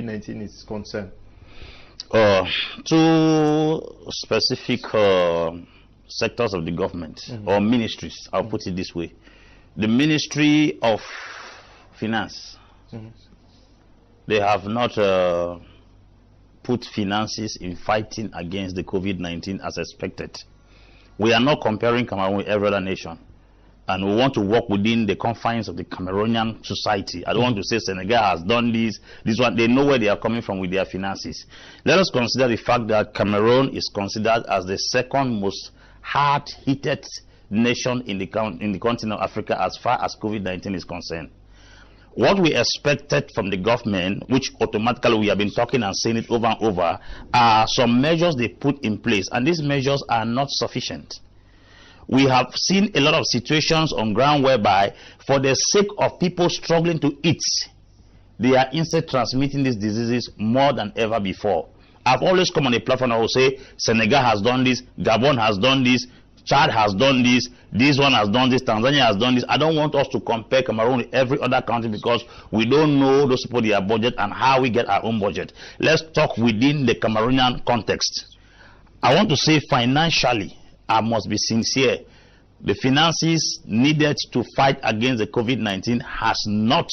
COVID-19 is concerned? Two specific sectors of the government or ministries, I'll put it this way. The Ministry of Finance, they have not put finances in fighting against the COVID-19 as expected. We are not comparing Cameroon with every other nation, and we want to work within the confines of the Cameroonian society. I don't want to say Senegal has done this one. They know where they are coming from with their finances. Let us consider the fact that Cameroon is considered as the second most hard-hit nation in the continent of Africa as far as COVID-19 is concerned. What we expected from the government, which automatically we have been talking and saying it over and over, are some measures they put in place, and these measures are not sufficient. We have seen a lot of situations on ground whereby, for the sake of people struggling to eat, they are instead transmitting these diseases more than ever before. I've always come on a platform and I will say, Senegal has done this, Gabon has done this, Chad has done this one has done this, Tanzania has done this. I don't want us to compare Cameroon with every other country because we don't know those people, their budget, and how we get our own budget. Let's talk within the Cameroonian context. I want to say financially, I must be sincere. The finances needed to fight against the COVID-19 has not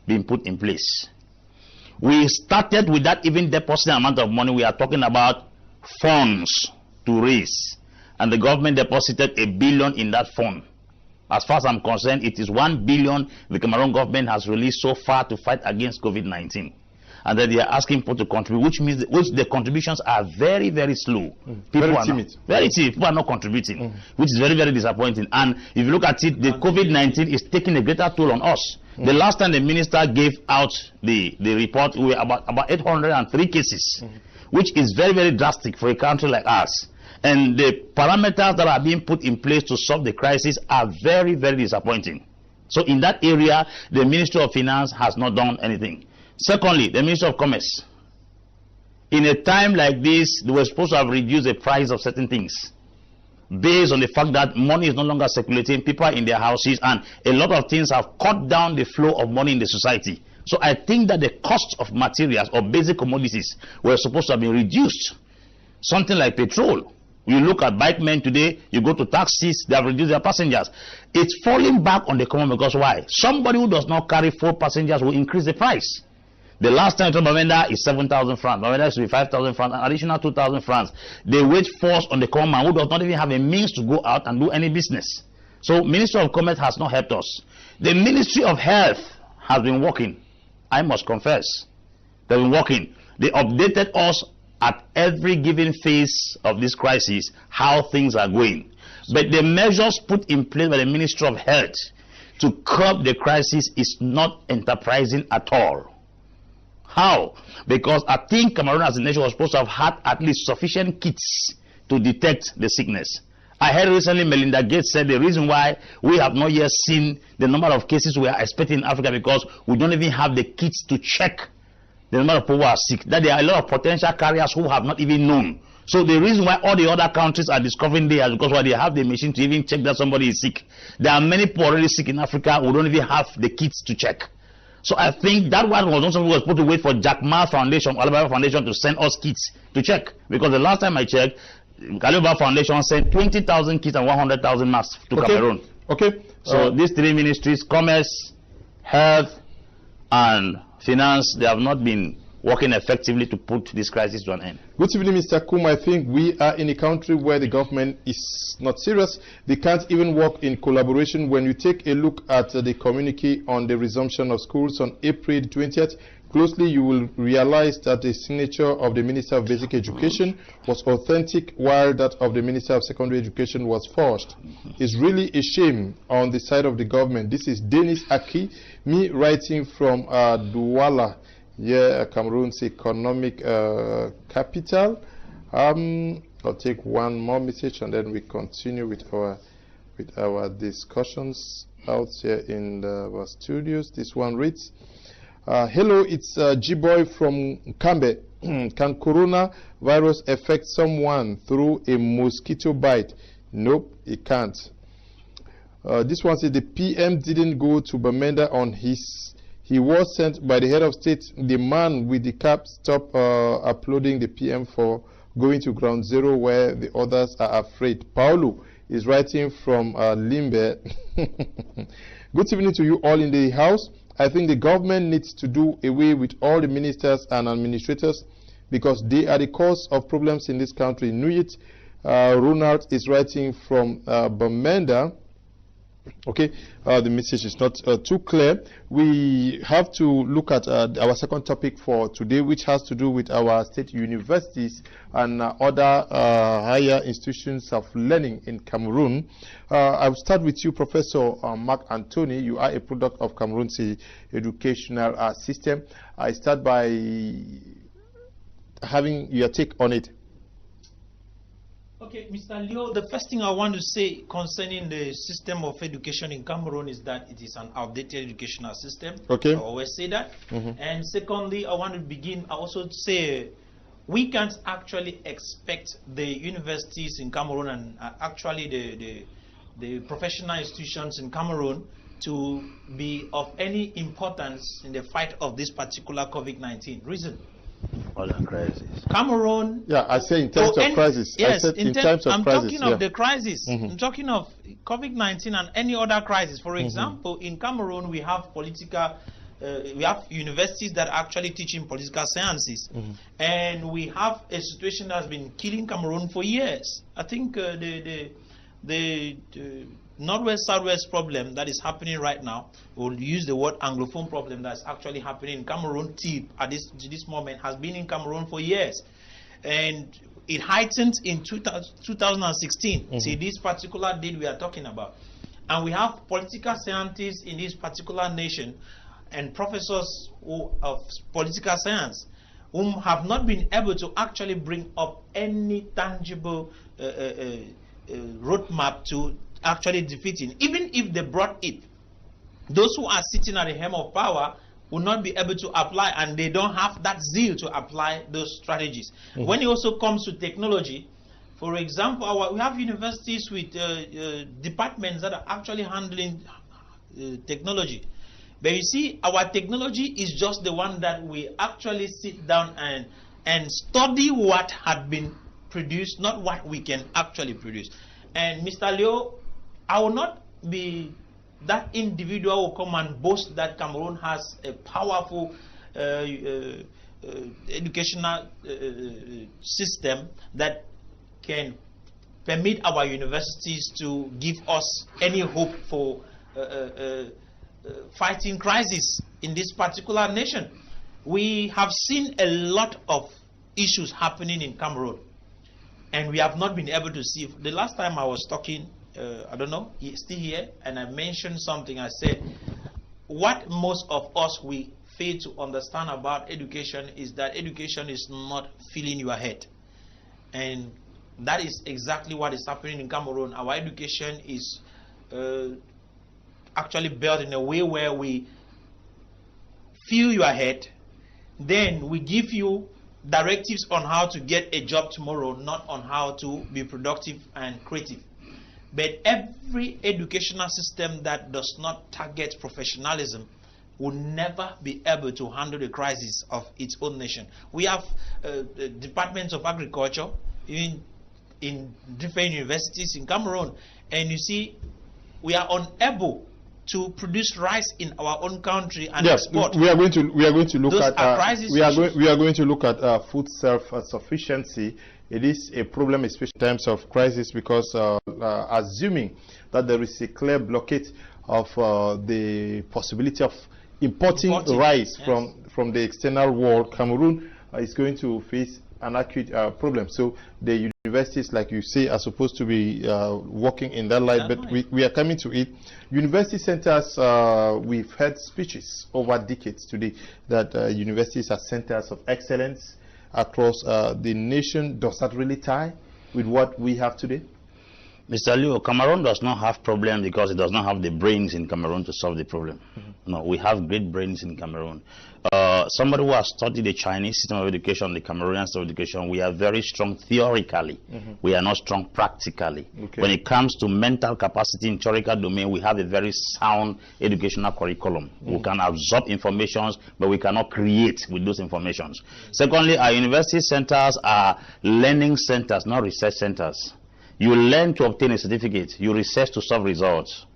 been put in place. We started with that even depositing amount of money. We are talking about funds to raise. And the government deposited $1 billion in that fund. As far as I'm concerned, it is $1 billion the Cameroon government has released so far to fight against COVID-19. And then they are asking people to contribute, which means the contributions are very, very slow. People Very are timid. Very timid. People are not contributing, which is very, very disappointing. And if you look at it, the COVID-19 is taking a greater toll on us. The last time the minister gave out the report, we were about 803 cases, which is very, very drastic for a country like us. And the parameters that are being put in place to solve the crisis are very, very disappointing. So in that area, the Ministry of Finance has not done anything. Secondly, the Ministry of Commerce. In a time like this, they were supposed to have reduced the price of certain things based on the fact that money is no longer circulating, people are in their houses, and a lot of things have cut down the flow of money in the society. So I think that the cost of materials or basic commodities were supposed to have been reduced. Something like petrol. You look at bike men today, you go to taxis, they have reduced their passengers. It's falling back on the common because why? Somebody who does not carry 4 passengers will increase the price. The last time Bamenda is 7,000 francs. Bamenda used to be 5,000 francs, an additional 2,000 francs. They wage force on the common man who does not even have a means to go out and do any business. So Ministry of Commerce has not helped us. The Ministry of Health has been working. I must confess. They've been working. They updated us at every given phase of this crisis how things are going. But the measures put in place by the Ministry of Health to curb the crisis is not enterprising at all. How? Because I think Cameroon as a nation was supposed to have had at least sufficient kits to detect the sickness. I heard recently Melinda Gates said the reason why we have not yet seen the number of cases we are expecting in Africa because we don't even have the kits to check the number of people who are sick. That there are a lot of potential carriers who have not even known. So the reason why all the other countries are discovering they are because why they have the machine to even check that somebody is sick. There are many people already sick in Africa who don't even have the kits to check. So I think that one was not something we were supposed to wait for Jack Ma Foundation, Alibaba Foundation to send us kits to check. Because the last time I checked, Alibaba Foundation sent 20,000 kits and 100,000 masks to Cameroon. Okay. So these three ministries, Commerce, Health, and Finance, they have not been working effectively to put this crisis to an end. Good evening, Mr. Kum. I think we are in a country where the government is not serious. They can't even work in collaboration. When you take a look at the communique on the resumption of schools on April 20th, closely you will realize that the signature of the Minister of Basic Education was authentic while that of the Minister of Secondary Education was forged. It's really a shame on the side of the government. This is Denis Aki, me writing from Douala, Cameroon's economic capital. I'll take one more message and then we continue with our discussions out here in our studios. This one reads, hello, it's G-Boy from Kambe. Can coronavirus affect someone through a mosquito bite? Nope, it can't. This one says the PM didn't go to Bamenda on his He was sent by the head of state. The man with the cap stopped applauding the PM for going to ground zero where the others are afraid. Paulo is writing from Limbe. Good evening to you all in the house. I think the government needs to do away with all the ministers and administrators because they are the cause of problems in this country. Nuyit Ronald is writing from Bamenda. Okay, the message is not too clear. We have to look at our second topic for today, which has to do with our state universities and other higher institutions of learning in Cameroon. I'll start with you, Professor Mark Anthony. You are a product of Cameroon's educational system. I start by having your take on it. Okay, Mr. Leo, the first thing I want to say concerning the system of education in Cameroon is that it is an outdated educational system. Okay. I always say that. And secondly, I want to begin, I also say we can't actually expect the universities in Cameroon and actually the professional institutions in Cameroon to be of any importance in the fight of this particular COVID-19. Reason? Crisis. Cameroon. Yeah, I say in terms of crisis. Yes, I said in terms of I'm crisis. talking of the crisis. I'm talking of COVID-19 and any other crisis. For example, in Cameroon, we have we have universities that are actually teaching political sciences, and we have a situation that has been killing Cameroon for years. I think the Northwest-Southwest problem that is happening right now, we'll use the word Anglophone problem that's actually happening in Cameroon at this moment, has been in Cameroon for years. And it heightened in 2016, see this particular date we are talking about. And we have political scientists in this particular nation and professors of political science whom have not been able to actually bring up any tangible roadmap to actually defeating. Even if they brought it, those who are sitting at the helm of power will not be able to apply, and they don't have that zeal to apply those strategies. When it also comes to technology, for example, we have universities with departments that are actually handling technology. But you see, our technology is just the one that we actually sit down and study what had been produced, not what we can actually produce. And Mr. Leo, I will not be that individual who will come and boast that Cameroon has a powerful educational system that can permit our universities to give us any hope for fighting crisis in this particular nation. We have seen a lot of issues happening in Cameroon, and we have not been able to see. The last time I was talking, I don't know, he's still here, and I mentioned something. I said, what most of us, we fail to understand about education is that education is not filling your head. And that is exactly what is happening in Cameroon. Our education is actually built in a way where we fill your head, then we give you directives on how to get a job tomorrow, not on how to be productive and creative. But every educational system that does not target professionalism will never be able to handle the crisis of its own nation. We have departments of agriculture in different universities in Cameroon, and you see, we are unable to produce rice in our own country and export. We are going to look Those at are crisis we are going to look at food self-sufficiency. It is a problem, especially in times of crisis, because assuming that there is a clear blockade of the possibility of importing rice from the external world, Cameroon is going to face an acute problem. So the universities, like you say, are supposed to be working in that light, but we are coming to it. University centers, we've heard speeches over decades today that universities are centers of excellence across the nation. Does that really tie with what we have today? Mr. Leo, Cameroon does not have problem because it does not have the brains in Cameroon to solve the problem. No, we have great brains in Cameroon. Somebody who has studied the Chinese system of education, the Cameroonian system of education, we are very strong theoretically. We are not strong practically. Okay. When it comes to mental capacity in theoretical domain, we have a very sound educational curriculum. We can absorb informations, but we cannot create with those informations. Secondly, our university centers are learning centers, not research centers. You learn to obtain a certificate. You research to solve results.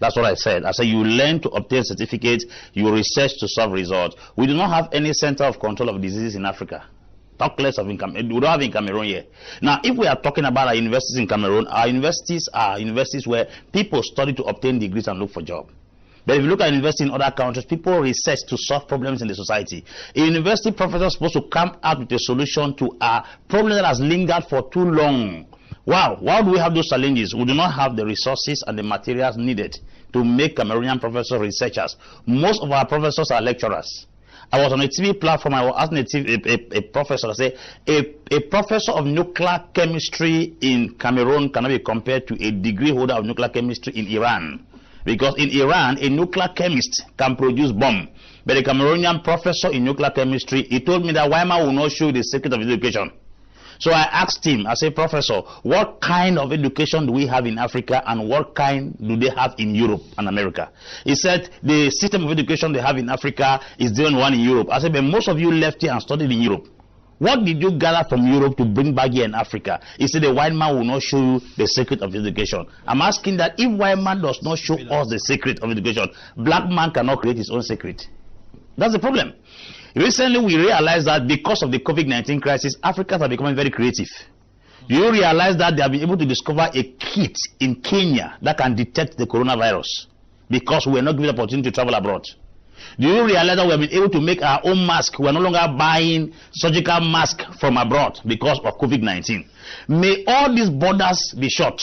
That's what I said. I said you learn to obtain certificates. You research to solve results. We do not have any center of control of diseases in Africa. Talk less of income. We don't have in Cameroon yet. Now, if we are talking about our universities in Cameroon, our universities are universities where people study to obtain degrees and look for jobs. But if you look at university in other countries, people research to solve problems in the society. A university professor is supposed to come out with a solution to a problem that has lingered for too long. Wow, why do we have those challenges? We do not have the resources and the materials needed to make Cameroonian professors researchers. Most of our professors are lecturers. I was on a TV platform, I was asking a professor, I say, a professor of nuclear chemistry in Cameroon cannot be compared to a degree holder of nuclear chemistry in Iran. Because in Iran, a nuclear chemist can produce bomb. But a Cameroonian professor in nuclear chemistry, he told me that Weimar will not show you the secret of education. So I asked him, I said, Professor, what kind of education do we have in Africa and what kind do they have in Europe and America? He said, the system of education they have in Africa is different one in Europe. I said, but most of you left here and studied in Europe. What did you gather from Europe to bring back here in Africa? He said, the white man will not show you the secret of education. I'm asking that if white man does not show us the secret of education, black man cannot create his own secret. That's the problem. Recently, we realized that because of the COVID-19 crisis, Africans are becoming very creative. Do you realize that they have been able to discover a kit in Kenya that can detect the coronavirus because we are not given the opportunity to travel abroad? Do you realize that we have been able to make our own mask? We are no longer buying surgical masks from abroad because of COVID-19. May all these borders be shut.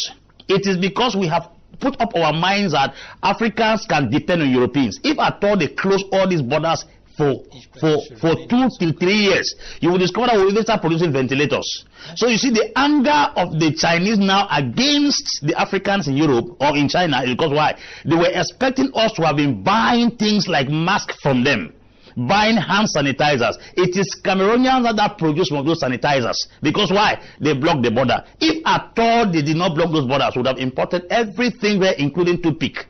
It is because we have put up our minds that Africans can depend on Europeans. If at all they close all these borders for 2 to 3 years, you will discover that we will even start producing ventilators. So you see, the anger of the Chinese now against the Africans in Europe or in China is because why? They were expecting us to have been buying things like masks from them, buying hand sanitizers. It is Cameroonians that produce one of those sanitizers. Because why? They blocked the border. If at all they did not block those borders, we would have imported everything there, including toothpick.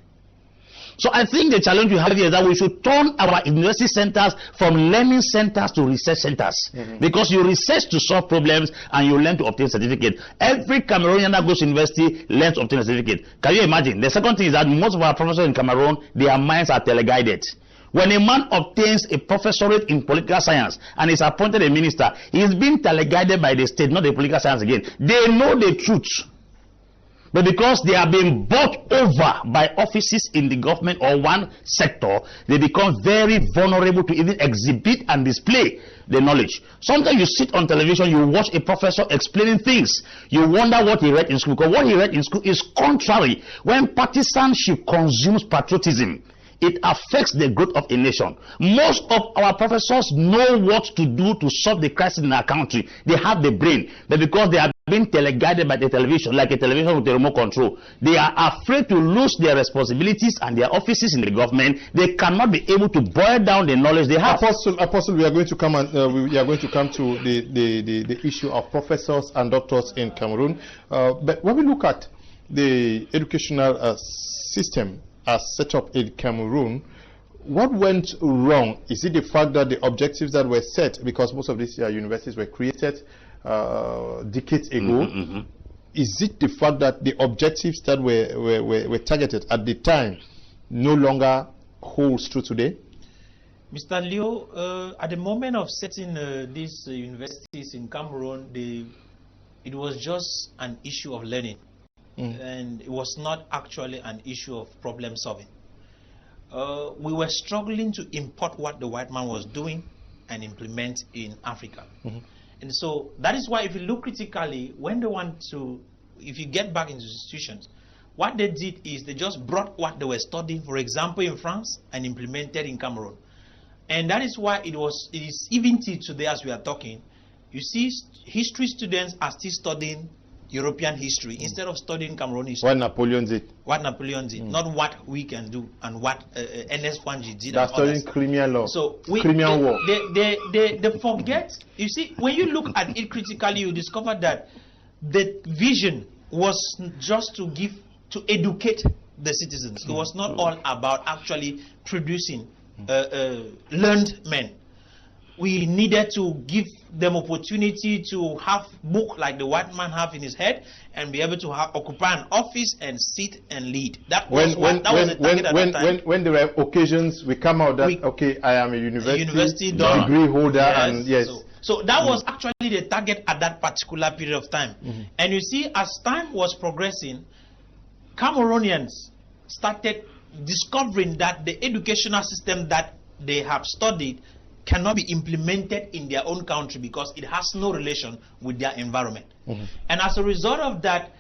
So I think the challenge we have here is that we should turn our university centers from learning centers to research centers. Because you research to solve problems and you learn to obtain certificate. Every Cameroonian that goes to university learns to obtain a certificate. Can you imagine? The second thing is that most of our professors in Cameroon, their minds are teleguided. When a man obtains a professorate in political science and is appointed a minister, he is being teleguided by the state, not the political science again. They know the truth. But because they are being bought over by offices in the government or one sector, they become very vulnerable to even exhibit and display the knowledge. Sometimes you sit on television, you watch a professor explaining things. You wonder what he read in school, because what he read in school is contrary. When partisanship consumes patriotism, it affects the growth of a nation. Most of our professors know what to do to solve the crisis in our country. They have the brain. But because they are being teleguided by the television, like a television with a remote control, they are afraid to lose their responsibilities and their offices in the government. They cannot be able to boil down the knowledge they have. Apostle, we are going to come and we are going to come to the issue of professors and doctors in Cameroon. But when we look at the educational system as set up in Cameroon, what went wrong? Is it the fact that the objectives that were set, because most of these universities were created decades ago, is it the fact that the objectives that were targeted at the time no longer holds true today? Mr. Leo, at the moment of setting these universities in Cameroon, it was just an issue of learning. And it was not actually an issue of problem solving. We were struggling to import what the white man was doing and implement in Africa. And so that is why if you look critically, when they want to, if you get back into institutions, what they did is they just brought what they were studying, for example, in France, and implemented in Cameroon. And that is why it is even till today as we are talking, you see history students are still studying European history instead of studying Cameroon history. What Napoleon did. What Napoleon did, not what we can do and what Ernest Kwanji did. That's studying Crimean law. So Crimean War. They forget. You see, when you look at it critically, you discover that the vision was just to educate the citizens. It was not all about actually producing learned men. We needed to give them opportunity to have book like the white man have in his head and be able to occupy an office and sit and lead. That was the target at that time. When there were occasions, we come out that okay, I am a university degree holder, yes, and yes. So that was actually the target at that particular period of time. And you see, as time was progressing, Cameroonians started discovering that the educational system that they have studied cannot be implemented in their own country because it has no relation with their environment. And as a result of that,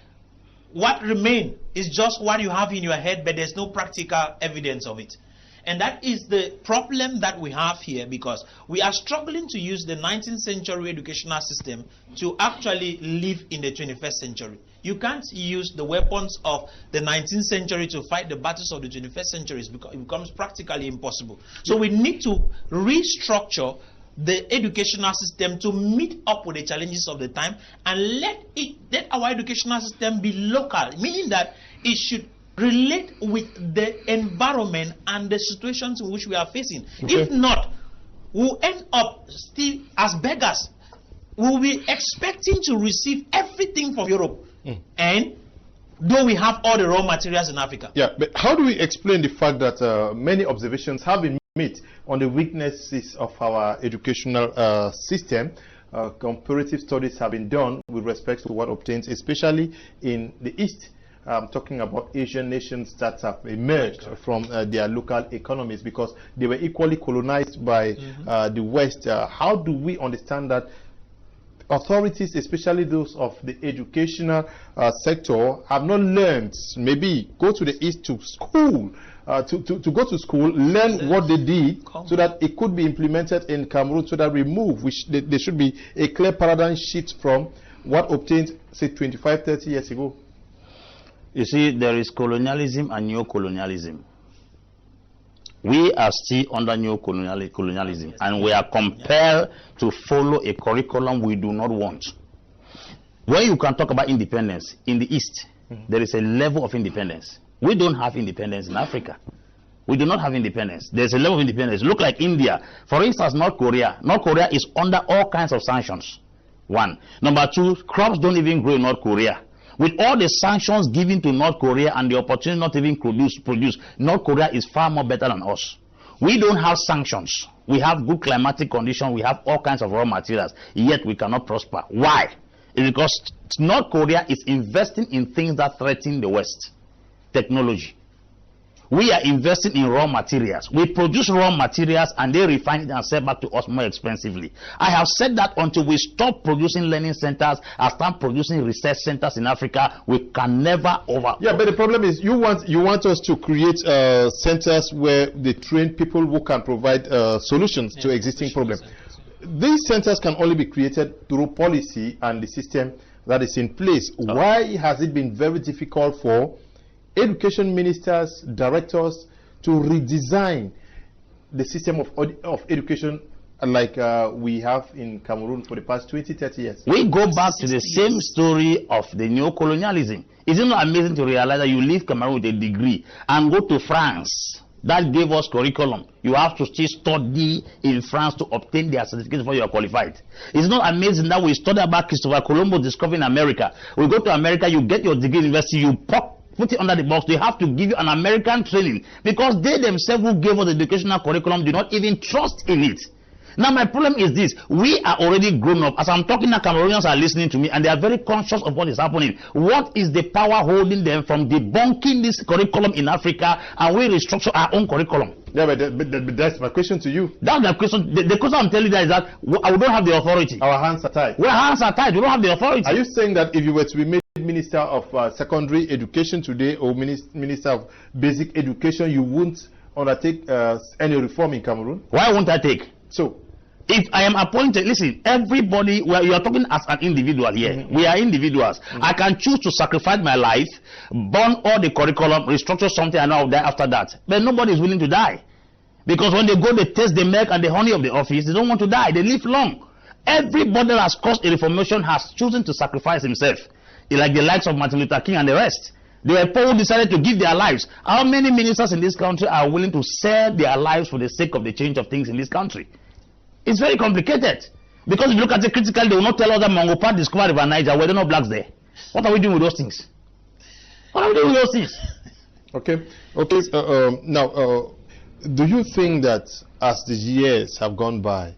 what remains is just what you have in your head, but there's no practical evidence of it. And that is the problem that we have here, because we are struggling to use the 19th century educational system to actually live in the 21st century. You can't use the weapons of the 19th century to fight the battles of the 21st century. It becomes practically impossible. So we need to restructure the educational system to meet up with the challenges of the time, and let our educational system be local, meaning that it should relate with the environment and the situations in which we are facing. Okay. If not, we'll end up still as beggars. We'll be expecting to receive everything from Europe, and though we have all the raw materials in Africa. Yeah, but how do we explain the fact that many observations have been made on the weaknesses of our educational system? Comparative studies have been done with respect to what obtains, especially in the East. I'm talking about Asian nations that have emerged from their local economies because they were equally colonized by the West. How do we understand that authorities, especially those of the educational sector, have not learned, maybe go to the East to school, to go to school, learn what they did so that it could be implemented in Cameroon, so that there should be a clear paradigm shift from what obtained, say, 25, 30 years ago? You see, there is colonialism and neo-colonialism. We are still under neo-colonialism, and we are compelled to follow a curriculum we do not want. When you can talk about independence, in the East, there is a level of independence. We don't have independence in Africa. We do not have independence. There's a level of independence. Look like India. For instance, North Korea. North Korea is under all kinds of sanctions. One. Number two, crops don't even grow in North Korea. With all the sanctions given to North Korea and the opportunity not even produce, North Korea is far more better than us. We don't have sanctions. We have good climatic conditions. We have all kinds of raw materials. Yet we cannot prosper. Why? It's because North Korea is investing in things that threaten the West. Technology. We are investing in raw materials. We produce raw materials and they refine it and sell back to us more expensively. I have said that until we stop producing learning centers and start producing research centers in Africa, we can never Yeah, but the problem is you want us to create centers where they train people who can provide solutions to existing problems. These centers can only be created through policy and the system that is in place. Why has it been very difficult for education ministers, directors to redesign the system of education like we have in Cameroon for the past 20, 30 years? We go back to the same story of the neo-colonialism. Isn't it amazing to realize that you leave Cameroon with a degree and go to France? That gave us curriculum. You have to still study in France to obtain their certificate before you are qualified. It's not amazing that we study about Christopher Columbus discovering America. We go to America, you get your degree in university, you put it under the box. They have to give you an American training because they themselves who gave us the educational curriculum do not even trust in it. Now my problem is this: we are already grown up. As I'm talking now, Cameroonians are listening to me and they are very conscious of what is happening. What is the power holding them from debunking this curriculum in Africa and we restructure our own curriculum? Yeah, but that's my question to you. That's the question. The question I'm telling you is that we don't have the authority. Our hands are tied. Our hands are tied. We don't have the authority. Are you saying that if you were to be made Minister of Secondary Education today or Minister of Basic Education, you won't undertake any reform in Cameroon? Why won't I take? So, If I am appointed, listen, everybody, well, you are talking as an individual here. We are individuals. I can choose to sacrifice my life, burn all the curriculum, restructure something, and I'll die after that. But nobody is willing to die. Because when they go, they taste the milk and the honey of the office, they don't want to die. They live long. Everybody that has caused a reformation has chosen to sacrifice himself. Like the likes of Martin Luther King and the rest. They were poor who decided to give their lives. How many ministers in this country are willing to sell their lives for the sake of the change of things in this country? It's very complicated. Because if you look at it critically, they will not tell us that Mango Park discovered River Niger. Were there no blacks there? What are we doing with those things? What are we doing with those things? Okay. Now, do you think that as the years have gone by,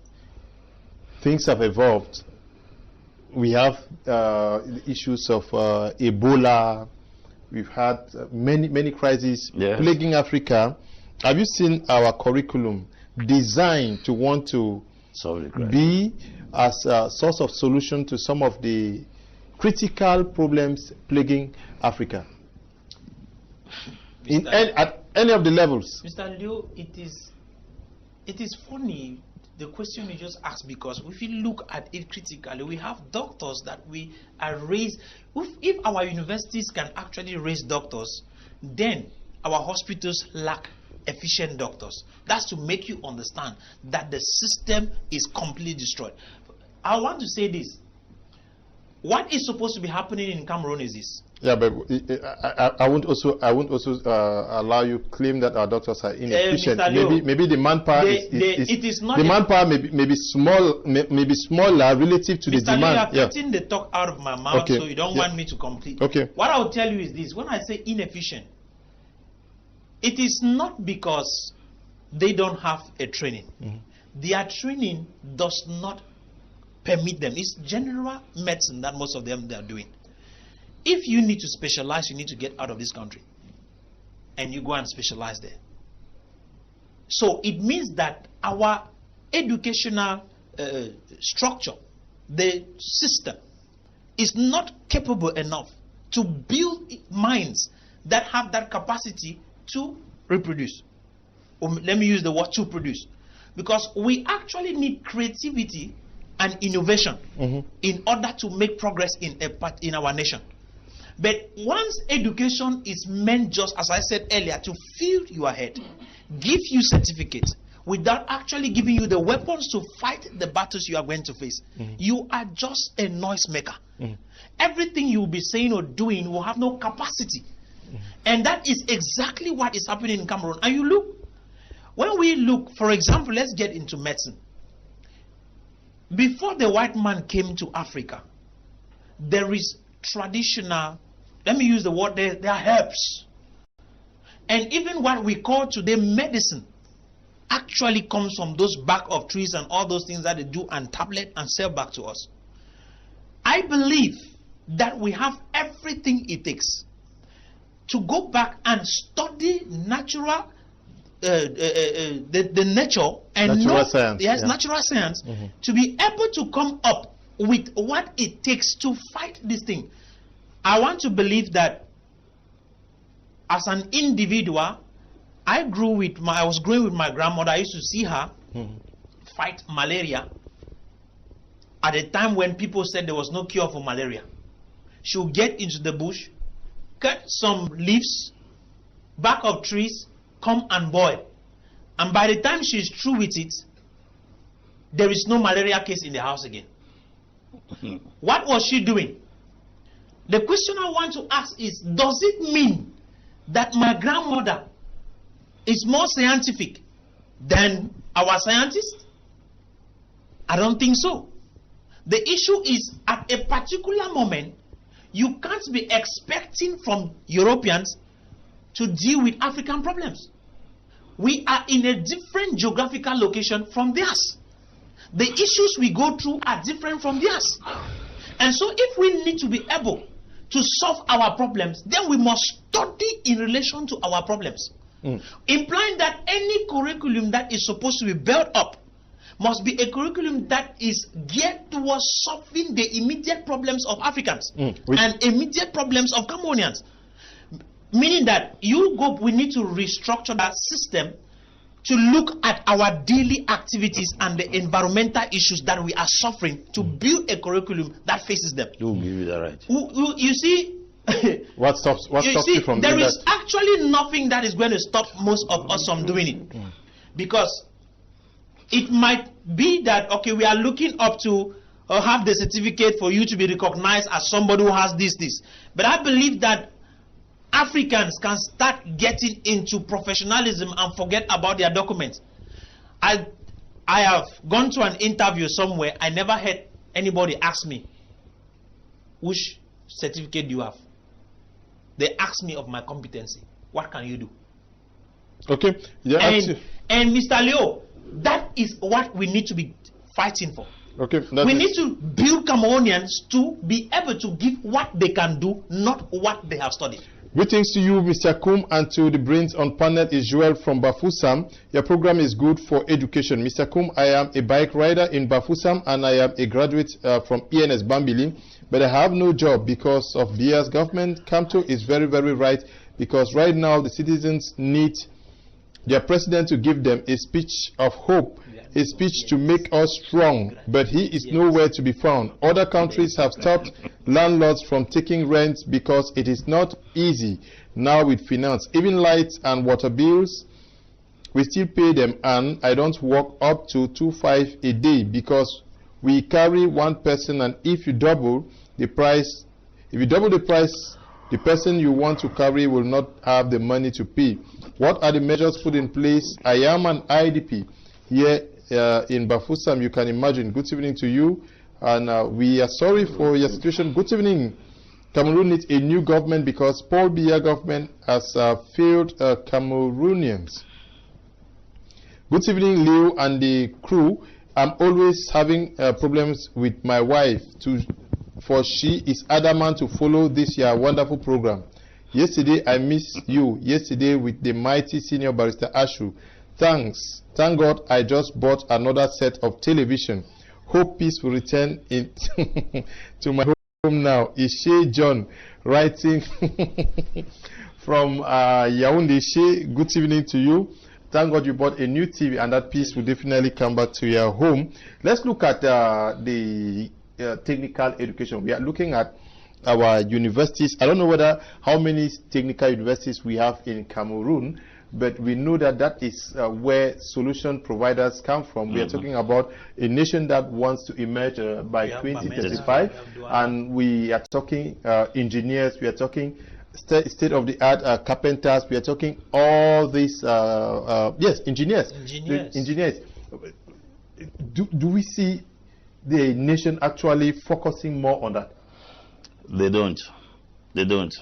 things have evolved? We have the issues of Ebola. We've had many crises plaguing Africa. Have you seen our curriculum designed to want to be as a source of solution to some of the critical problems plaguing Africa? At any of the levels. Mr. Leo, it is funny the question you just asked, because if you look at it critically, we have doctors that we are raised. If our universities can actually raise doctors, then our hospitals lack efficient doctors. That's to make you understand that the system is completely destroyed. I want to say this. What is supposed to be happening in Cameroon is this. Yeah, but I won't also allow you claim that our doctors are inefficient. Maybe the manpower manpower may be small, maybe smaller relative to the demand. You are cutting the talk out of my mouth, so you don't want me to complete. Okay. What I'll tell you is this: when I say inefficient, it is not because they don't have a training. Their training does not permit them. It's general medicine that most of them they are doing. If you need to specialize, you need to get out of this country and you go and specialize there. So it means that our educational structure, the system, is not capable enough to build minds that have that capacity to reproduce. Or let me use the word to produce. Because we actually need creativity and innovation in order to make progress in our nation. But once education is meant, just as I said earlier, to fill your head, give you certificates, without actually giving you the weapons to fight the battles you are going to face, you are just a noisemaker. Everything you will be saying or doing will have no capacity. And that is exactly what is happening in Cameroon. And you look, when we look, for example, let's get into medicine. Before the white man came to Africa, there is traditional, let me use the word, there are herbs. And even what we call today medicine actually comes from those bark of trees and all those things that they do and tablet and sell back to us. I believe that we have everything it takes to go back and study natural the nature and natural science. Yes, natural science, to be able to come up with what it takes to fight this thing. I want to believe that as an individual, I was growing with my grandmother. I used to see her fight malaria at a time when people said there was no cure for malaria. She would get into the bush, cut some leaves, bark of trees, come and boil. And by the time she's through with it, there is no malaria case in the house again. What was she doing? The question I want to ask is, does it mean that my grandmother is more scientific than our scientists? I don't think so. The issue is, at a particular moment, you can't be expecting from Europeans to deal with African problems. We are in a different geographical location from theirs. The issues we go through are different from theirs. And so if we need to be able to solve our problems, then we must study in relation to our problems. Implying that any curriculum that is supposed to be built up must be a curriculum that is geared towards solving the immediate problems of Africans and immediate problems of Cameroonians. Meaning that we need to restructure that system to look at our daily activities and the environmental issues that we are suffering to build a curriculum that faces them. You give you that right. You see, What stops you from there doing is that? actually nothing that is going to stop most of us from doing it. Because it might be that, okay, we are looking up to have the certificate for you to be recognized as somebody who has this. But I believe that Africans can start getting into professionalism and forget about their documents. I have gone to an interview somewhere. I never heard anybody ask me, which certificate do you have? They asked me of my competency. What can you do? Okay. Yeah. And Mr. Leo, that is what we need to be fighting for. Okay. We need to build Cameroonians to be able to give what they can do, not what they have studied. Greetings to you, Mr. Kum, and to the brains on panel is Joel from Bafoussam. Your program is good for education. Mr. Kum, I am a bike rider in Bafoussam and I am a graduate from ENS Bambili, but I have no job because of Bia's government. Kamto is very, very right, because right now the citizens need their president to give them a speech of hope, a speech to make us strong, but he is nowhere to be found. Other countries have stopped landlords from taking rent because it is not easy now with finance. Even lights and water bills, we still pay them, and I don't work up to 2.5 a day because we carry one person, and if you double the price, the person you want to carry will not have the money to pay. What are the measures put in place? I am an IDP here in Bafoussam. You can imagine. Good evening to you, and we are sorry for your situation. Good evening. Cameroon needs a new government because Paul Biya government has failed Cameroonians. Good evening, Leo and the crew. I'm always having problems with my wife for she is adamant to follow this your wonderful program. Yesterday I missed you. Yesterday with the mighty senior barrister Ashu. Thanks. Thank God I just bought another set of television. Hope peace will return in to my home now. Ishe John writing from Yaoundé. Ishe, good evening to you. Thank God you bought a new TV, and that peace will definitely come back to your home. Let's look at the technical education. We are looking at our universities. I don't know how many technical universities we have in Cameroon, but we know that is where solution providers come from. We are talking about a nation that wants to emerge by 2035, and we are talking engineers, we are talking state-of-the-art carpenters, we are talking all these, engineers. Do we see the nation actually focusing more on that? They don't.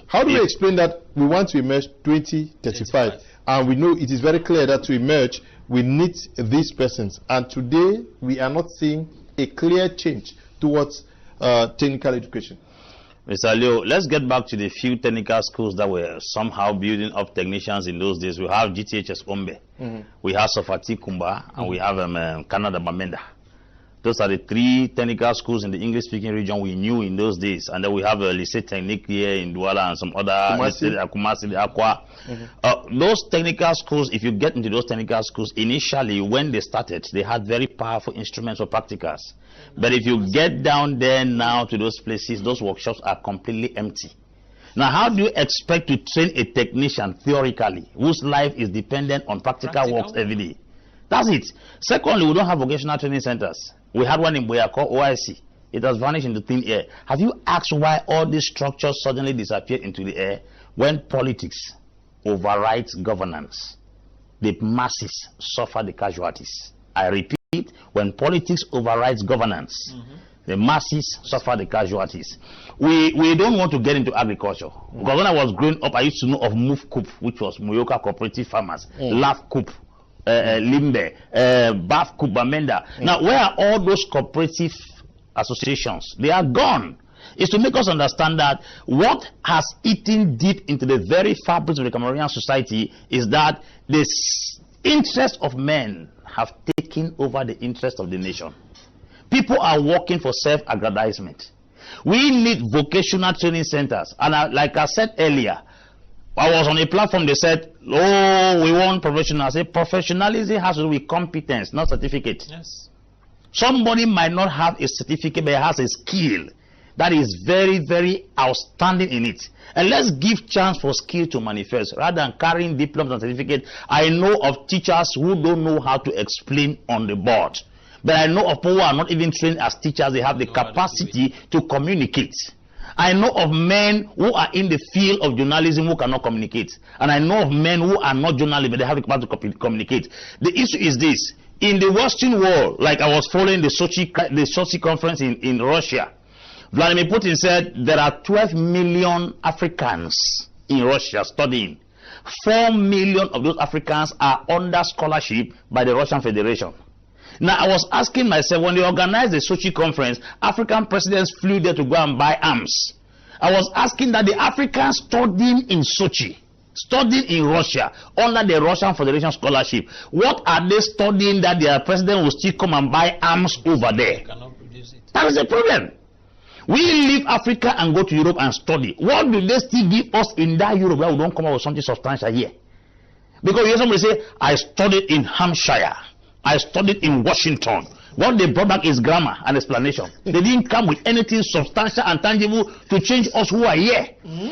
How do we explain that we want to emerge 2035, and we know it is very clear that to emerge we need these persons, and today we are not seeing a clear change towards technical education? Mr. Leo, let's get back to the few technical schools that were somehow building up technicians in those days. We have GTHS Ombe, we have Sofati Kumba, and we have Canada Bamenda. Those are the three technical schools in the English-speaking region we knew in those days. And then we have a Lycée Technique here in Douala and some other Kumasi, Aqua. Those technical schools, if you get into those technical schools, initially when they started, they had very powerful instruments for practicals. But if you get down there now to those places, those workshops are completely empty. Now, how do you expect to train a technician theoretically whose life is dependent on practical works every day? That's it. Secondly, we don't have vocational training centers. We had one in Boya called OIC. It has vanished into thin air. Have you asked why all these structures suddenly disappeared into the air? When politics overrides governance, the masses suffer the casualties. I repeat, when politics overrides governance, the masses suffer the casualties. We don't want to get into agriculture. Because when I was growing up, I used to know of Move Coop, which was Muyoka Cooperative Farmers, Laugh Coop, Limbe, Baf Kubamenda. Now, where are all those cooperative associations? They are gone. It's to make us understand that what has eaten deep into the very fabric of the Cameroonian society is that the interest of men have taken over the interest of the nation. People are working for self-aggrandizement. We need vocational training centers. And like I said earlier, I was on a platform, they said, oh, we want professional. I said, professionalism has to do with competence, not certificate. Yes. Somebody might not have a certificate, but has a skill that is very, very outstanding in it. And let's give chance for skill to manifest rather than carrying diplomas and certificates. I know of teachers who don't know how to explain on the board. But I know of people who are not even trained as teachers. They have the capacity to communicate. I know of men who are in the field of journalism who cannot communicate. And I know of men who are not journalists, but they have the capacity to communicate. The issue is this. In the Western world, like I was following the Sochi conference in Russia, Vladimir Putin said there are 12 million Africans in Russia studying. 4 million of those Africans are under scholarship by the Russian Federation. Now, I was asking myself, when they organized the Sochi conference, African presidents flew there to go and buy arms. I was asking that the Africans studying in Sochi, studying in Russia, under the Russian Federation scholarship, what are they studying that their president will still come and buy arms over there? Cannot produce it. That is the problem. We leave Africa and go to Europe and study. What do they still give us in that Europe where we don't come out with something substantial here? Because you hear somebody say, I studied in Hampshire. I studied in Washington. What they brought back is grammar and explanation. They didn't come with anything substantial and tangible to change us who are here.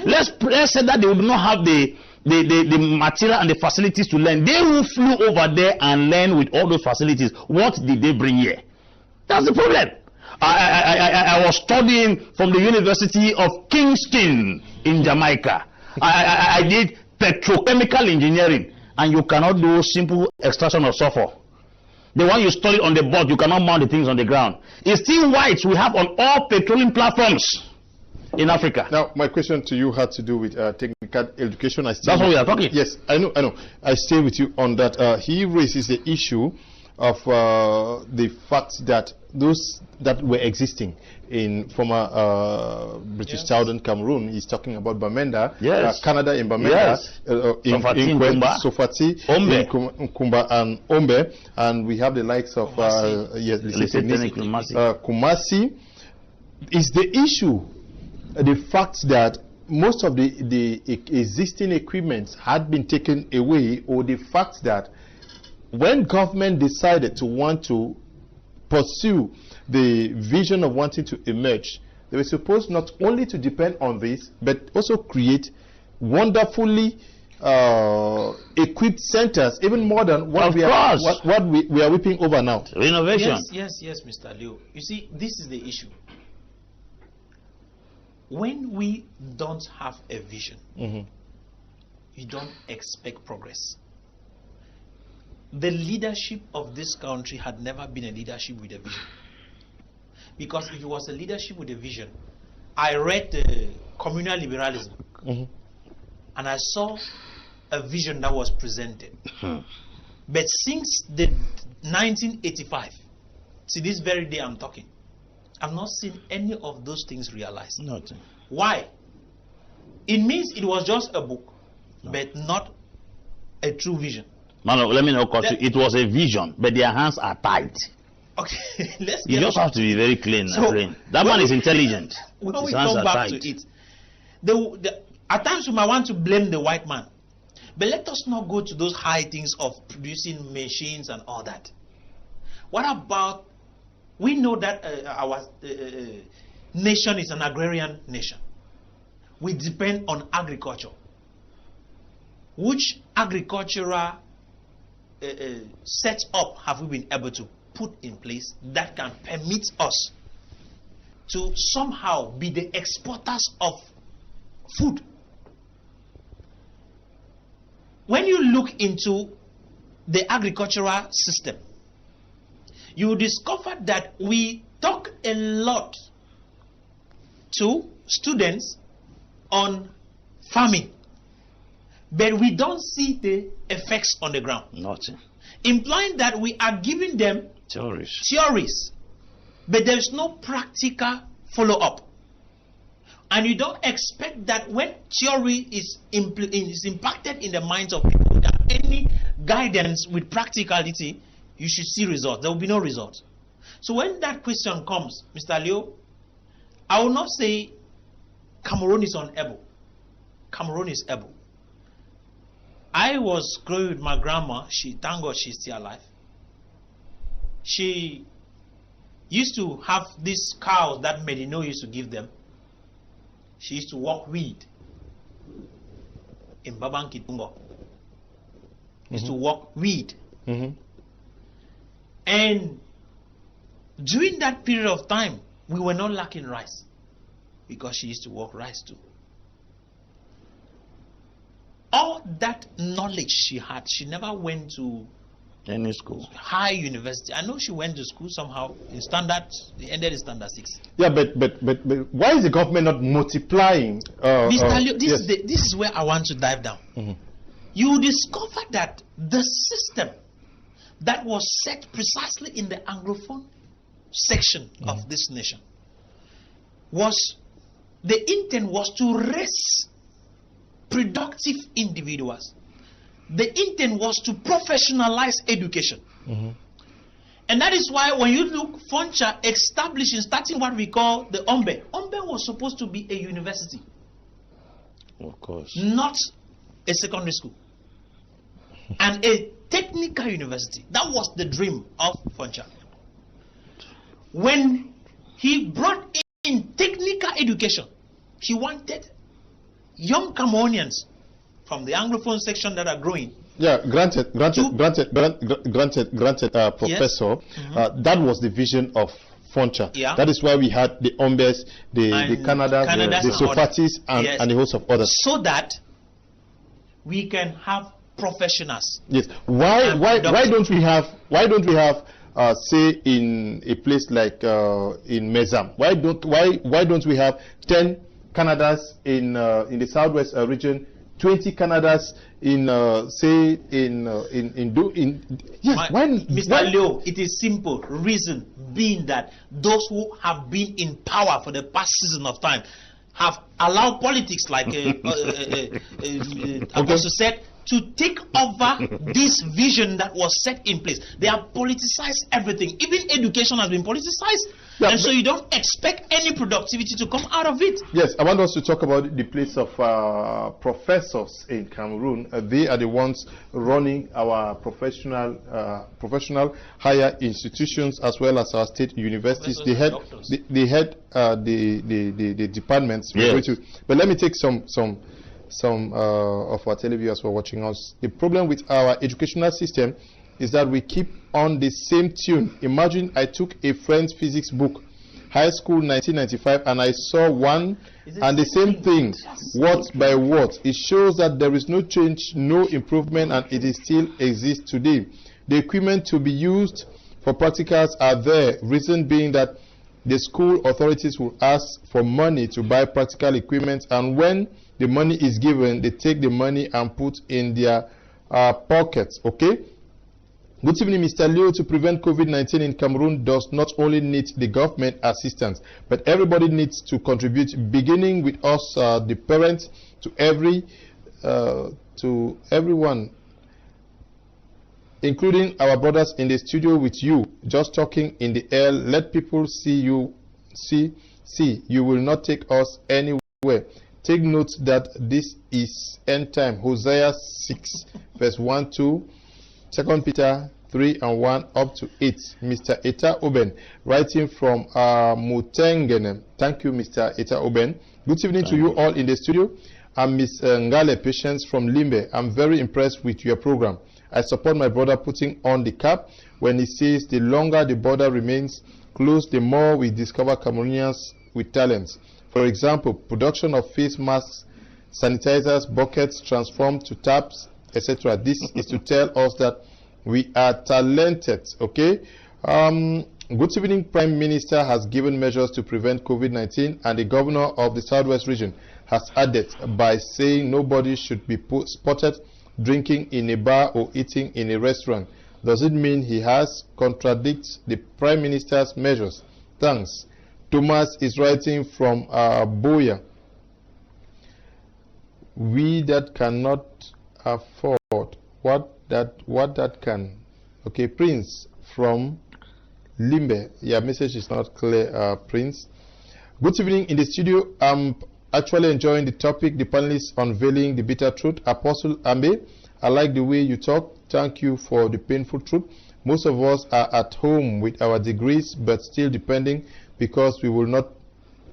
Let's say that they would not have the material and the facilities to learn. They who flew over there and learned with all those facilities, what did they bring here? That's the problem. I was studying from the University of Kingston in Jamaica. I did petrochemical engineering, and you cannot do simple extraction of sulfur. The one you study on the board, you cannot mount the things on the ground. It's still white we have on all petroleum platforms in Africa. Now, my question to you had to do with technical education. That's what we are talking. Yes, I know. I stay with you on that. He raises the issue of the fact that those that were existing in former British Southern Cameroon, he's talking about Bamenda, Canada in Bamenda, in Sofati, Nkumba and Ombe, and we have the likes of Kumasi. Is the issue the fact that most of the existing equipment had been taken away, or the fact that when government decided to want to pursue the vision of wanting to emerge, they were supposed not only to depend on this, but also create wonderfully equipped centers, even more than what we are whipping over now. Renovation. Yes, Mr. Leo. You see, this is the issue. When we don't have a vision, you don't expect progress. The leadership of this country had never been a leadership with a vision. Because if it was a leadership with a vision, I read communal liberalism, and I saw a vision that was presented. But since the 1985, to this very day I'm talking, I've not seen any of those things realized. Nothing. Why? It means it was just a book, but not a true vision. Man, let me not cut you. It was a vision, but their hands are tied. Okay, let's You just have to be very clean. That man is intelligent. When we come back to it, at times we might want to blame the white man, but let us not go to those high things of producing machines and all that. What about, we know that our nation is an agrarian nation. We depend on agriculture. Which agricultural set up have we been able to put in place that can permit us to somehow be the exporters of food? When you look into the agricultural system, you will discover that we talk a lot to students on farming, but we don't see the effects on the ground. Nothing. Implying that we are giving them theories, but there is no practical follow-up. And you don't expect that when theory is impacted in the minds of people without any guidance with practicality, you should see results. There will be no results. So when that question comes, Mr. Leo, I will not say Cameroon is unable. Cameroon is able. I was growing with my grandma. Thank God she's still alive. She used to have these cows that Medino used to give them. She used to walk weed in Babankitungo. Used to walk weed. And during that period of time, we were not lacking rice because she used to walk rice too. All that knowledge she had, she never went to any school, high university. I know she went to school somehow in standard. They ended in standard 6. Yeah, but why is the government not multiplying? Mr. Leo, yes. this is where I want to dive down. You discover that the system that was set precisely in the Anglophone section of this nation was, the intent was to raise productive individuals. The intent was to professionalize education. And that is why when you look, Foncha establishing, starting what we call the Ombe. Ombe was supposed to be a university. Of course. Not a secondary school. And a technical university. That was the dream of Foncha. When he brought in technical education, he wanted young Cameroonians from the Anglophone section that are growing. Yeah, granted, Professor. Yes. That was the vision of Foncha. Yeah. That is why we had the Ombes, the Canadas, the Sofatis, and a host of others. So that we can have professionals. Yes. Why don't we have say in a place like in Mezam? Why don't we have 10 Canadas in the southwest region, 20 Canadas in Mr. Leo, it is simple. Reason being that those who have been in power for the past season of time have allowed politics, like Apostle said, to take over this vision that was set in place. They have politicized everything. Even education has been politicized. Yeah, and so you don't expect any productivity to come out of it. Yes, I want us to talk about the place of professors in Cameroon. They are the ones running our professional higher institutions as well as our state universities. They head the departments. Yes. But let me take some of our televiewers who are watching us. The problem with our educational system is that we keep on the same tune. Imagine I took a friend's physics book, high school 1995, and I saw one and the same thing, word by word. It shows that there is no change, no improvement, and it is still exists today. The equipment to be used for practicals are there, reason being that the school authorities will ask for money to buy practical equipment, and when the money is given, they take the money and put in their pockets. Okay? Good evening, Mr. Leo. To prevent COVID-19 in Cameroon does not only need the government assistance, but everybody needs to contribute, beginning with us, the parents, to everyone, including our brothers in the studio with you, just talking in the air. Let people see you. See, you will not take us anywhere. Take note that this is end time. Hosea 6, verse 1, 2, 2 Peter 3 and 1 up to 8. Mr. Eta Oben, writing from Mutengene. Thank you, Mr. Eta Oben. Good evening to you all in the studio. I'm Miss Ngale Patience from Limbe. I'm very impressed with your program. I support my brother putting on the cap when he says the longer the border remains closed, the more we discover Cameroonians with talents. For example, production of face masks, sanitizers, buckets transformed to taps, etc. This is to tell us that we are talented. Okay. Good evening. Prime Minister has given measures to prevent COVID-19, and the governor of the Southwest region has added by saying nobody should be spotted drinking in a bar or eating in a restaurant. Does it mean he has contradicted the Prime Minister's measures? Thanks. Thomas is writing from Boya. We that cannot afford what that can. Okay, Prince from Limbe. Your message is not clear, Prince. Good evening in the studio. I'm actually enjoying the topic. The panelists unveiling the bitter truth. Apostle Ambe, I like the way you talk. Thank you for the painful truth. Most of us are at home with our degrees but still depending because we will not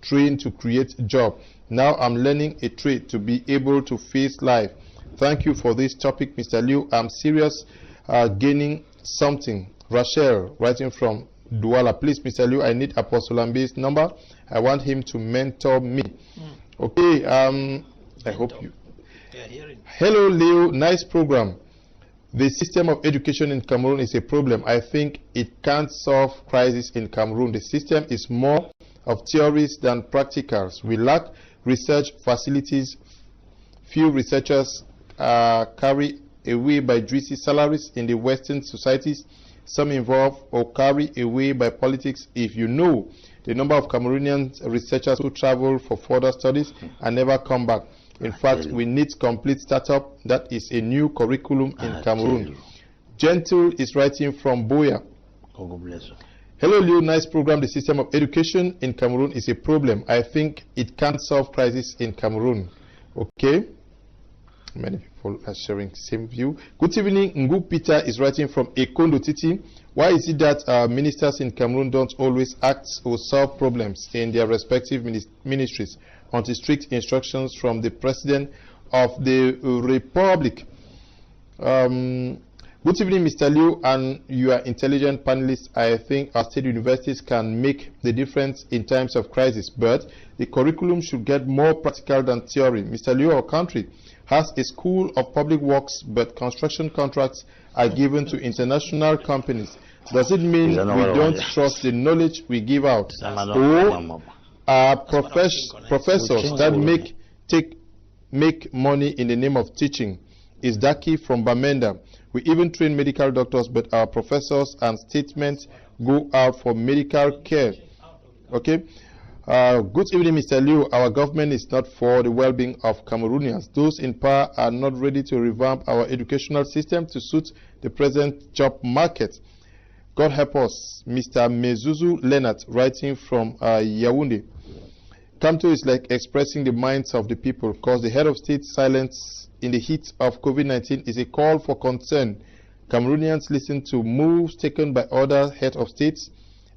train to create a job. Now I'm learning a trade to be able to face life. Thank you for this topic, Mr. Liu. I'm serious gaining something. Rachel, writing from Douala. Please, Mr. Liu, I need Apostle Ambe's number. I want him to mentor me. Okay, I hope you... Hello, Leo. Nice program. The system of education in Cameroon is a problem. I think it can't solve crisis in Cameroon. The system is more of theories than practicals. We lack research facilities. Few researchers carry away by juicy salaries in the Western societies. Some involved or carry away by politics. If you know the number of Cameroonian researchers who travel for further studies and never come back. In fact, we need complete startup. That is a new curriculum in Cameroon. Gentle is writing from Boya. Hello, Leo. Nice program. The system of education in Cameroon is a problem. I think it can't solve crisis in Cameroon. Okay. Many people are sharing the same view. Good evening. Ngu Peter is writing from Ekondo Titi. Why is it that ministers in Cameroon don't always act or solve problems in their respective ministries until strict instructions from the President of the Republic? Good evening, Mr. Liu, and your intelligent panelists. I think our state universities can make the difference in times of crisis, but the curriculum should get more practical than theory. Mr. Liu, our country has a school of public works, but construction contracts are given to international companies. Does it mean we don't trust the knowledge we give out? Or are professors that make money in the name of teaching? Is Daki from Bamenda. We even train medical doctors, but our professors and statements go out for medical care. Okay. Good evening, Mr. Liu. Our government is not for the well-being of Cameroonians. Those in power are not ready to revamp our educational system to suit the present job market. God help us. Mr. Mezuzu Leonard, writing from Yaoundé. Kamto is like expressing the minds of the people, because the head of state silence in the heat of COVID-19 is a call for concern. Cameroonians listen to moves taken by other heads of states,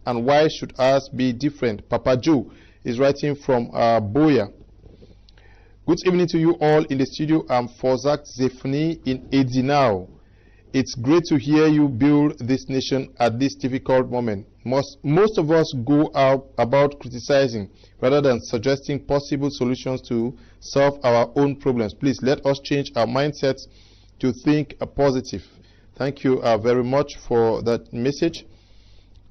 and why should ours be different? Papa Joe is writing from Boya. Good evening to you all in the studio. I'm Forzak Zefni in Edinao. It's great to hear you build this nation at this difficult moment. Most of us go out about criticizing rather than suggesting possible solutions to solve our own problems. Please let us change our mindsets to think positive. Thank you very much for that message.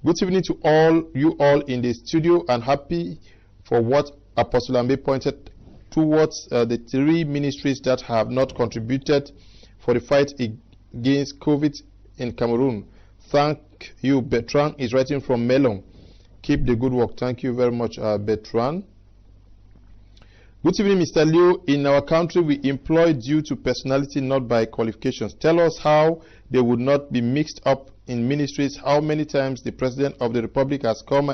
Good evening to you all in the studio, and happy for what Apostle Ambe pointed towards the three ministries that have not contributed for the fight against COVID in Cameroon. Thank you. Bertrand is writing from Melon. Keep the good work. Thank you very much, Bertrand. Good evening, Mr. Liu. In our country, we employ due to personality, not by qualifications. Tell us how they would not be mixed up in ministries. How many times the President of the Republic has come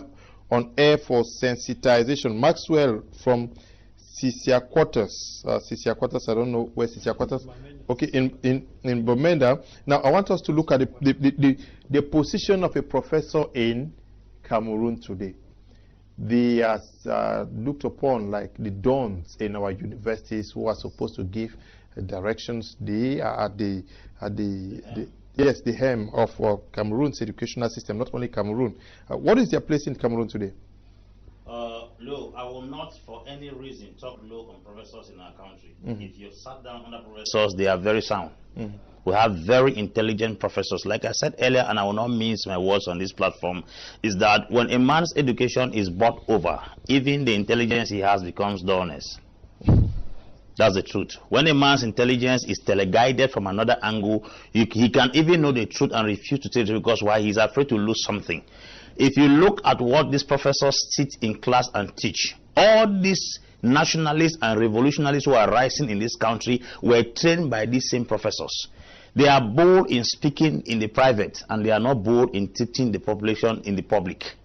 on air for sensitization? Maxwell from Sisia Quarters. Sisia Quarters, I don't know where Sisia Quarters. Okay, in Bomenda. Now, I want us to look at the position of a professor in Cameroon today. They are looked upon like the dons in our universities who are supposed to give directions. They are at the hem of Cameroon's educational system, not only Cameroon. What is their place in Cameroon today? Low, I will not for any reason talk low on professors in our country. If you sat down under professors, they are very sound. We have very intelligent professors. Like I said earlier, and I will not mince my words on this platform, is that when a man's education is bought over, even the intelligence he has becomes dullness. That's the truth. When a man's intelligence is teleguided from another angle, he can even know the truth and refuse to tell it, because why? He's afraid to lose something. If you look at what these professors sit in class and teach, all these nationalists and revolutionaries who are rising in this country were trained by these same professors. They are bold in speaking in the private, and they are not bold in teaching the population in the public.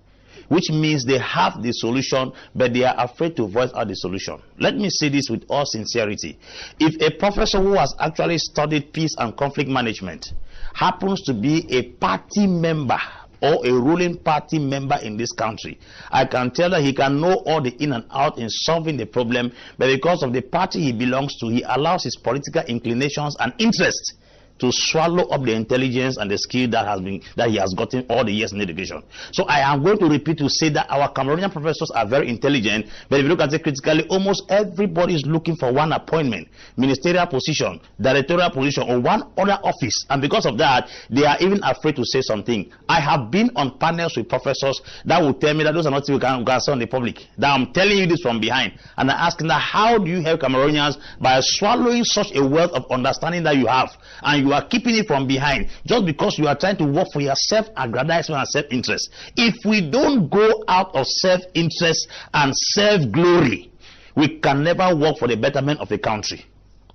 which means they have the solution, but they are afraid to voice out the solution. Let me say this with all sincerity. If a professor who has actually studied peace and conflict management happens to be a party member or a ruling party member in this country, I can tell that he can know all the in and out in solving the problem, but because of the party he belongs to, he allows his political inclinations and interests to swallow up the intelligence and the skill that he has gotten all the years in education. So I am going to repeat to say that our Cameroonian professors are very intelligent, but if you look at it critically, almost everybody is looking for one appointment, ministerial position, directorial position, or one other office, and because of that, they are even afraid to say something. I have been on panels with professors that will tell me that those are not things we can say on the public, that I'm telling you this from behind, and I ask them, how do you help Cameroonians by swallowing such a wealth of understanding that you have, and you are keeping it from behind just because you are trying to work for your self-aggrandizement and self-interest? If we don't go out of self-interest and self-glory, we can never work for the betterment of the country.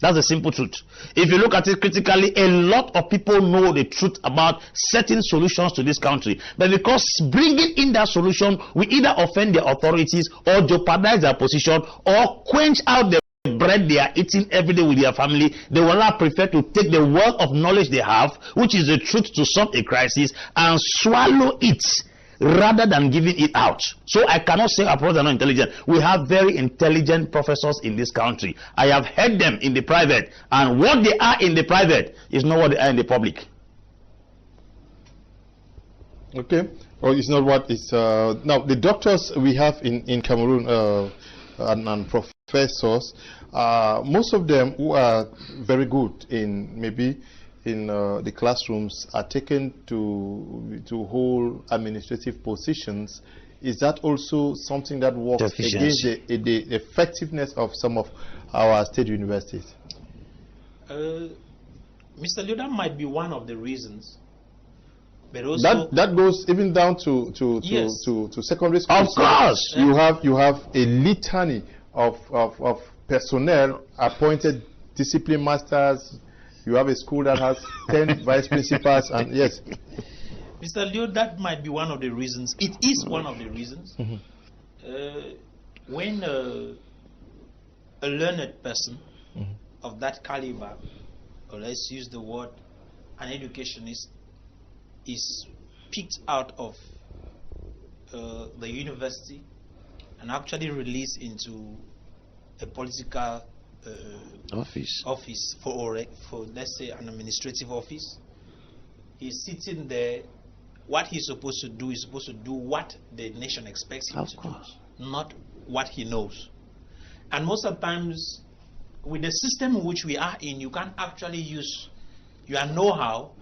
That's the simple truth. If you look at it critically, a lot of people know the truth about certain solutions to this country, but because bringing in that solution will either offend their authorities or jeopardize their position or quench out the bread they are eating every day with their family, they will not prefer to take the wealth of knowledge they have, which is the truth to solve a crisis, and swallow it rather than giving it out. So I cannot say our professors are not intelligent. We have very intelligent professors in this country. I have heard them in the private, and what they are in the private is not what they are in the public. Okay. Well, it's not what it's now the doctors we have in Cameroon and professors, most of them who are very good in maybe in the classrooms are taken to hold administrative positions. Is that also something that works against the effectiveness of some of our state universities? Mr. Leo, that might be one of the reasons. But also that goes even down to secondary school. Of course, you have a litany of personnel appointed discipline masters. You have a school that has 10 vice principals, and yes. Mr. Leo, that might be one of the reasons. It is one of the reasons. When a learned person of that caliber, or let's use the word an educationist, is picked out of the university and actually released into a political office for let's say an administrative office. He's sitting there. What he's supposed to do is supposed to do what the nation expects him to do, not what he knows. And most of the times, with the system in which we are in, you can't actually use your know-how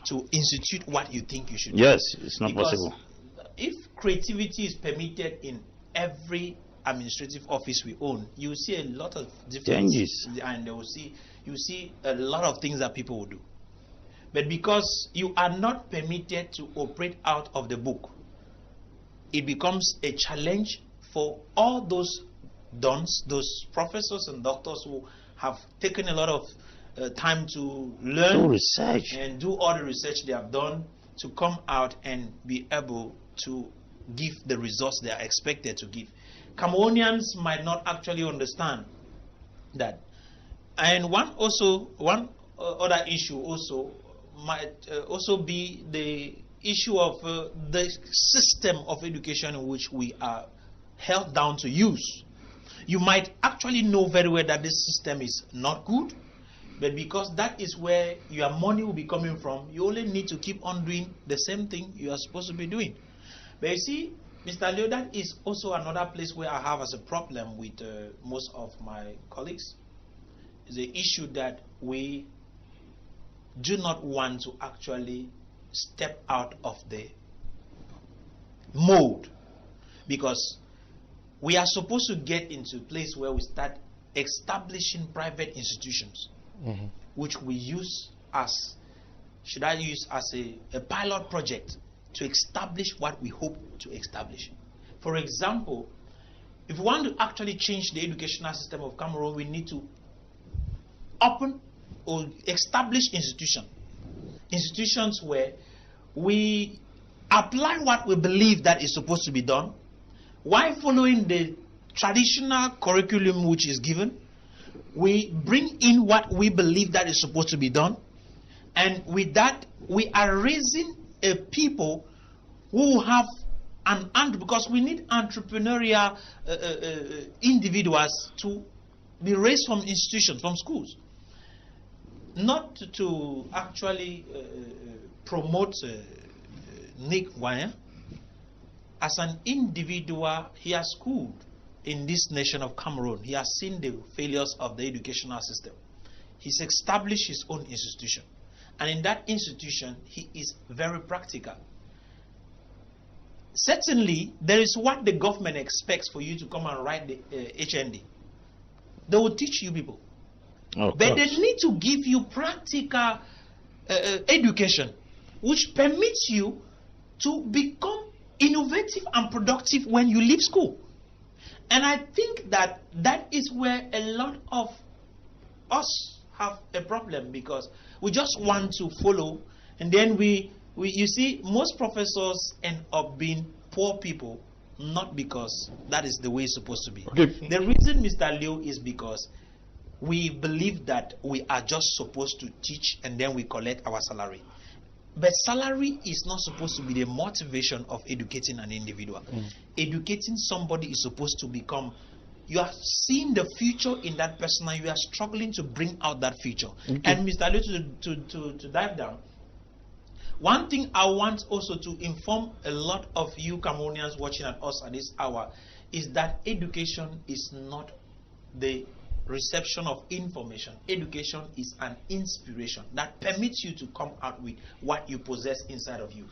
to institute what you think you should do. Yes, it's not Because possible. If creativity is permitted in every administrative office we own, you see a lot of different changes, and you see a lot of things that people will do. But because you are not permitted to operate out of the book, it becomes a challenge for all those dons, those professors and doctors who have taken a lot of time to learn, research, and do all the research they have done, to come out and be able to give the results they are expected to give. Cameroonians might not actually understand that. And one other issue also might also be the issue of the system of education in which we are held down to use. You might actually know very well that this system is not good, but because that is where your money will be coming from, you only need to keep on doing the same thing you are supposed to be doing. But you see, Mr. Leo, that is also another place where I have as a problem with most of my colleagues. Is the issue that we do not want to actually step out of the mold, because we are supposed to get into a place where we start establishing private institutions, which we use as, should I use as a pilot project to establish what we hope to establish. For example, if we want to actually change the educational system of Cameroon, we need to open or establish institutions where we apply what we believe that is supposed to be done, while following the traditional curriculum which is given. We bring in what we believe that is supposed to be done, and with that we are raising a people who have because we need entrepreneurial individuals to be raised from institutions, from schools, not to actually promote Nick Wanya. As an individual, he has schooled in this nation of Cameroon. He has seen the failures of the educational system. He's established his own institution. And in that institution, he is very practical. Certainly, there is what the government expects for you to come and write the HND. They will teach you people. But they need to give you practical education, which permits you to become innovative and productive when you leave school. And I think that is where a lot of us have a problem, because we just want to follow, and then you see, most professors end up being poor people, not because that is the way it's supposed to be. Okay. The reason, Mr. Liu, is because we believe that we are just supposed to teach and then we collect our salary. But salary is not supposed to be the motivation of educating an individual. Educating somebody is supposed to become, you are seeing the future in that person and you are struggling to bring out that future. Okay. And Mr. Liu, to dive down, one thing I want also to inform a lot of you Cameroonians watching at us at this hour is that education is not the reception of information. Education is an inspiration that permits you to come out with what you possess inside of you.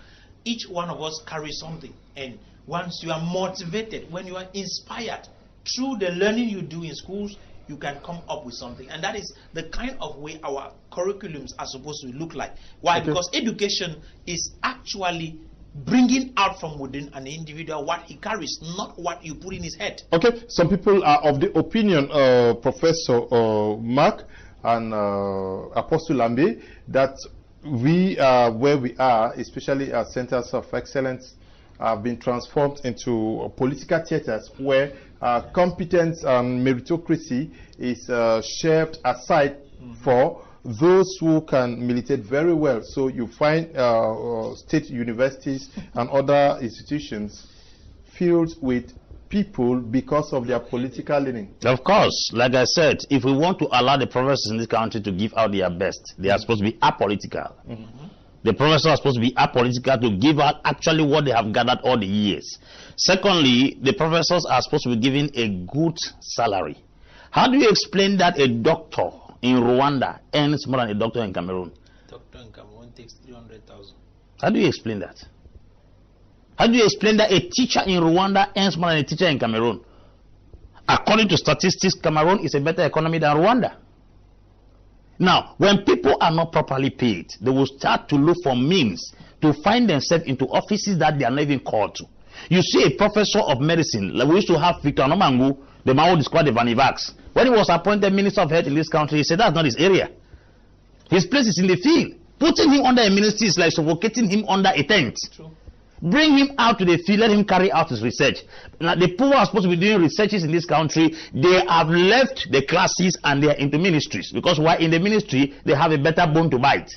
Each one of us carries something, and once you are motivated, when you are inspired through the learning you do in schools, you can come up with something. And that is the kind of way our curriculums are supposed to look like. Why? Okay. Because education is actually bringing out from within an individual what he carries, not what you put in his head. Okay, some people are of the opinion, Professor Mark and Apostle Lambe, that we are where we are, especially our centers of excellence, have been transformed into political theaters where competence and meritocracy is shelved aside for those who can militate very well. So you find state universities and other institutions filled with people because of their political leaning. Of course, like I said, if we want to allow the professors in this country to give out their best, they are supposed to be apolitical. The professors are supposed to be apolitical to give out actually what they have gathered all the years. Secondly, the professors are supposed to be given a good salary. How do you explain that a doctor in Rwanda earns more than a doctor in Cameroon? Doctor in Cameroon takes 300,000. How do you explain that? How do you explain that a teacher in Rwanda earns more than a teacher in Cameroon? According to statistics, Cameroon is a better economy than Rwanda. Now, when people are not properly paid, they will start to look for means to find themselves into offices that they are not even called to. You see a professor of medicine, like we used to have Victor Nomangu, the man who described the Vanivax. When he was appointed Minister of Health in this country, he said that's not his area. His place is in the field. Putting him under a ministry is like suffocating him under a tent. True. Bring him out to the field, let him carry out his research. Now, the people are supposed to be doing researches in this country. They have left the classes and they are into ministries. Because while in the ministry, they have a better bone to bite.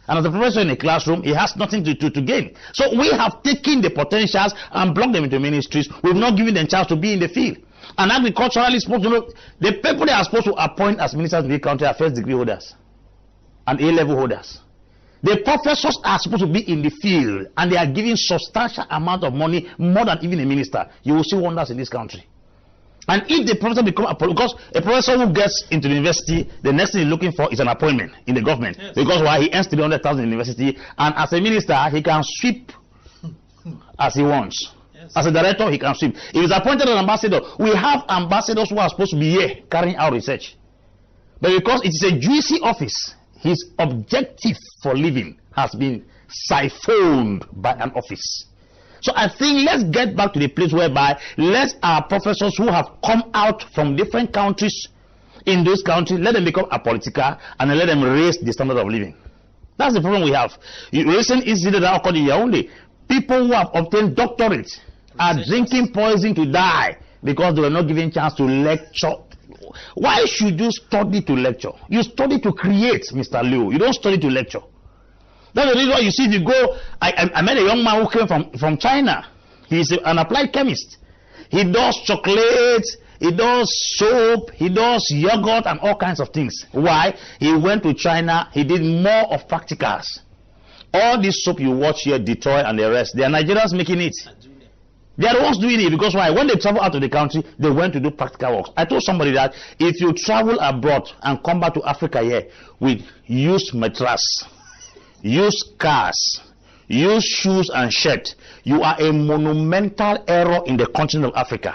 And as a professor in a classroom, he has nothing to gain. So we have taken the potentials and blocked them into ministries. We've not given them a chance to be in the field. And agriculturally supposed to know, the people they are supposed to appoint as ministers in the country are first degree holders and A-level holders. The professors are supposed to be in the field and they are giving substantial amount of money, more than even a minister. You will see wonders in this country. And if the professor becomes because a professor who gets into the university, the next thing he's looking for is an appointment in the government. Yes. Because why? He earns 300,000 in the university, and as a minister, he can sweep as he wants. Yes. As a director, he can sweep. If he's appointed an ambassador, we have ambassadors who are supposed to be here carrying out research. But because it is a juicy office, his objective for living has been siphoned by an office. So I think let's get back to the place whereby let our professors who have come out from different countries in those countries, let them become apolitical and let them raise the standard of living. That's the problem we have. Recent incident that occurred in Yaoundé, people who have obtained doctorates are drinking poison to die because they were not given chance to lecture. Why should you study to lecture? You study to create, Mr. Liu. You don't study to lecture. That's the reason why you see, if you go, I met a young man who came from China. He's an applied chemist. He does chocolate, he does soap, he does yogurt and all kinds of things. Why? He went to China, he did more of practicals. All this soap you watch here, Detroit and the rest, they are Nigerians making it. They are the ones doing it because why? When they travel out of the country, they went to do practical work. I told somebody that if you travel abroad and come back to Africa here with used mattress, used cars, used shoes and shirt, you are a monumental error in the continent of Africa.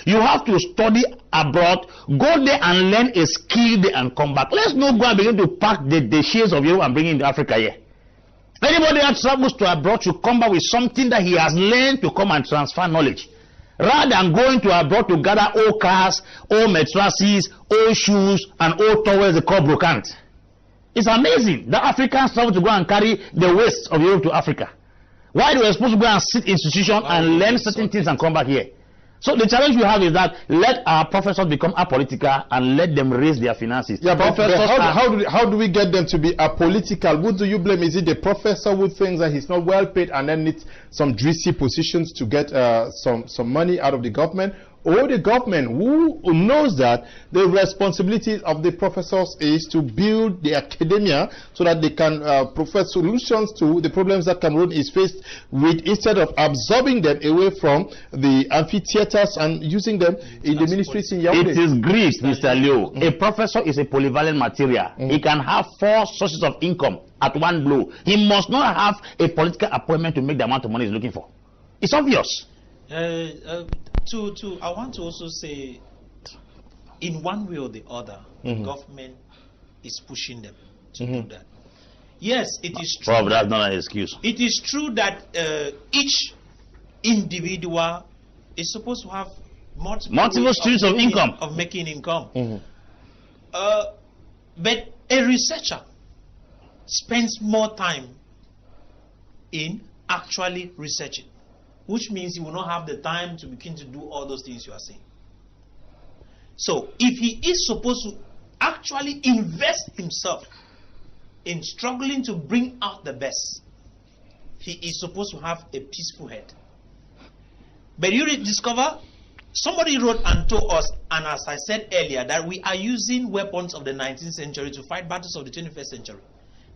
You have to study abroad, go there and learn a skill there and come back. Let's not go and begin to pack the shares of Europe and bring it into Africa here. Anybody that travels to abroad should come back with something that he has learned to come and transfer knowledge. Rather than going to abroad to gather old cars, old mattresses, old shoes, and old towels they call brocante. It's amazing that Africans travel to go and carry the waste of Europe to Africa. Why they were supposed to go and sit in institution and learn certain things and come back here? So the challenge we have is that let our professors become apolitical and let them raise their finances. Yeah, but how do we get them to be apolitical? Who do you blame? Is it the professor who thinks that he's not well paid and then needs some greasy positions to get some money out of the government? Or the government who knows that the responsibility of the professors is to build the academia so that they can provide solutions to the problems that Cameroon is faced with, instead of absorbing them away from the amphitheaters and using them in the ministries in Yaoundé. It is greed, Mr. Liu. A professor is a polyvalent material. He can have 4 sources of income at one blow. He must not have a political appointment to make the amount of money he's looking for. It's obvious. I want to also say, in one way or the other, the government is pushing them to do that. Yes, it is true. Well, that's not an excuse. It is true that each individual is supposed to have multiple streams of income, of making income. But a researcher spends more time in actually researching, which means he will not have the time to begin to do all those things you are saying. So, if he is supposed to actually invest himself in struggling to bring out the best, he is supposed to have a peaceful head. But you discover, somebody wrote and told us, and as I said earlier, that we are using weapons of the 19th century to fight battles of the 21st century.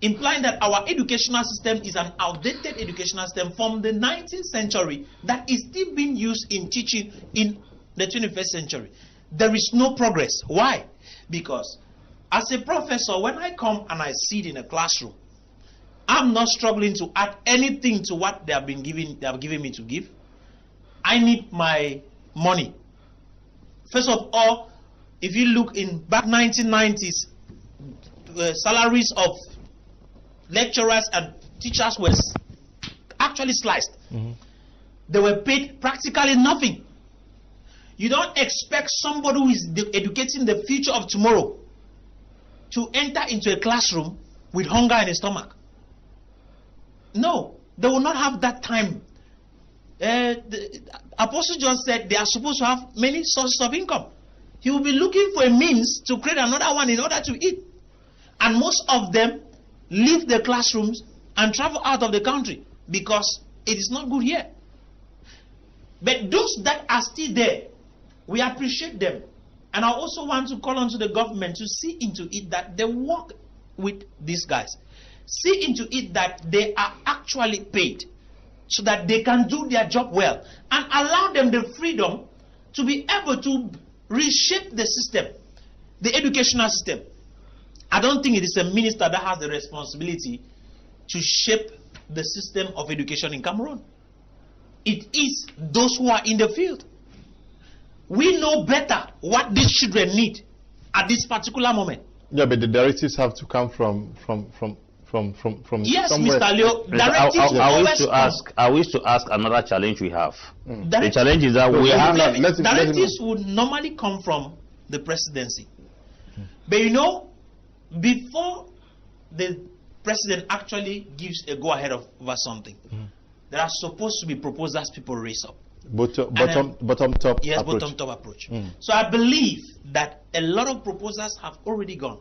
Implying that our educational system is an outdated educational system from the 19th century that is still being used in teaching in the 21st century. There is no progress. Why? Because as a professor, when I come and I sit in a classroom, I'm not struggling to add anything to what they have given me to give. I need my money. First of all, if you look in back 1990s, salaries of lecturers and teachers were actually sliced. They were paid practically nothing. You don't expect somebody who is educating the future of tomorrow to enter into a classroom with hunger in his stomach. No, they will not have that time. The Apostle John said they are supposed to have many sources of income. He will be looking for a means to create another one in order to eat. And most of them leave the classrooms and travel out of the country because it is not good here. But those that are still there, we appreciate them. And I also want to call on to the government to see into it that they work with these guys. See into it that they are actually paid so that they can do their job well and allow them the freedom to be able to reshape the system, the educational system. I don't think it is a minister that has the responsibility to shape the system of education in Cameroon. It is those who are in the field. We know better what these children need at this particular moment. Yeah, but the directives have to come from yes, somewhere. Mr. Leo, directives I wish to ask another challenge we have. The challenge is that we have directives would normally come from the presidency. But you know, before the president actually gives a go-ahead over something, there are supposed to be proposals people raise up. Bottom top Yes, approach. bottom top approach. So I believe that a lot of proposals have already gone.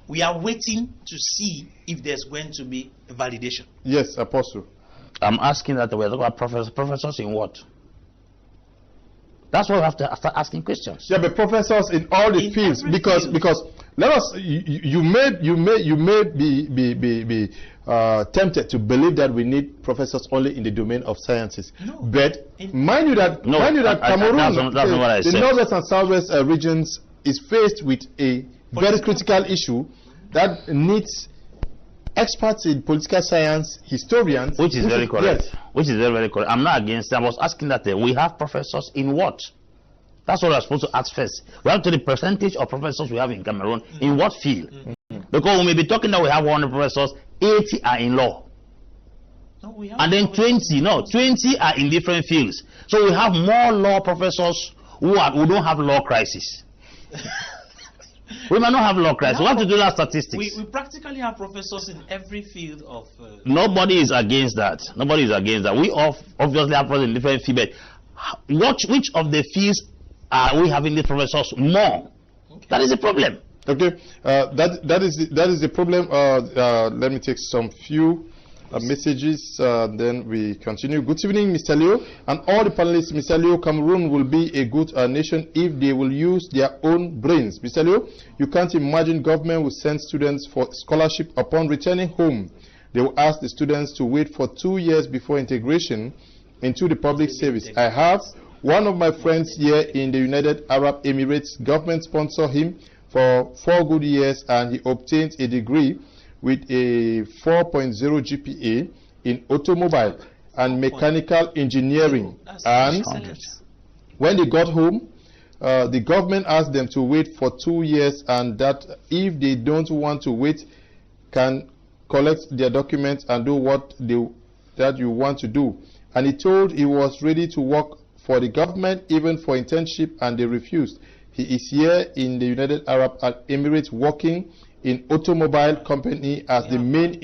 We are waiting to see if there's going to be a validation. Yes, Apostle. I'm asking that we're talking about professors in what? That's why we have to start asking questions. Yeah, but professors in all the fields, because let us you may be tempted to believe that we need professors only in the domain of sciences. No. But mind you that Cameroon, that's not what I the said. northwest and southwest regions is faced with a very critical issue that needs experts in political science, historians. Which is very correct. Yes. Which is very, very correct. I'm not against it. I was asking that we have professors in what? That's what I'm supposed to ask first. We have to the percentage of professors we have in Cameroon, in what field? Because we may be talking that we have 100 professors, 80 are in law. No, we have And then 20 are in different fields. So we have more law professors who don't have law crisis. We might not have law crisis. We have to do that statistics. We practically have professors in every field of. Nobody is against that. Nobody is against that. We obviously have professors in different fields. But which of the fields are we having the professors more? Okay. That is the problem. Okay, that is the problem. Let me take some few messages, then we continue. Good evening, Mr. Leo, and all the panelists. Mr. Leo, Cameroon will be a good nation if they will use their own brains. Mr. Leo, you can't imagine government will send students for scholarship upon returning home. They will ask the students to wait for 2 years before integration into the public service. I have one of my friends here in the United Arab Emirates. Government sponsored him for 4 good years, and he obtained a degree with a 4.0 GPA in automobile and mechanical engineering. And when they got home, the government asked them to wait for 2 years, and that if they don't want to wait, can collect their documents and do what that you want to do. And he told he was ready to work for the government, even for internship, and they refused. He is here in the United Arab Emirates working in automobile company as the main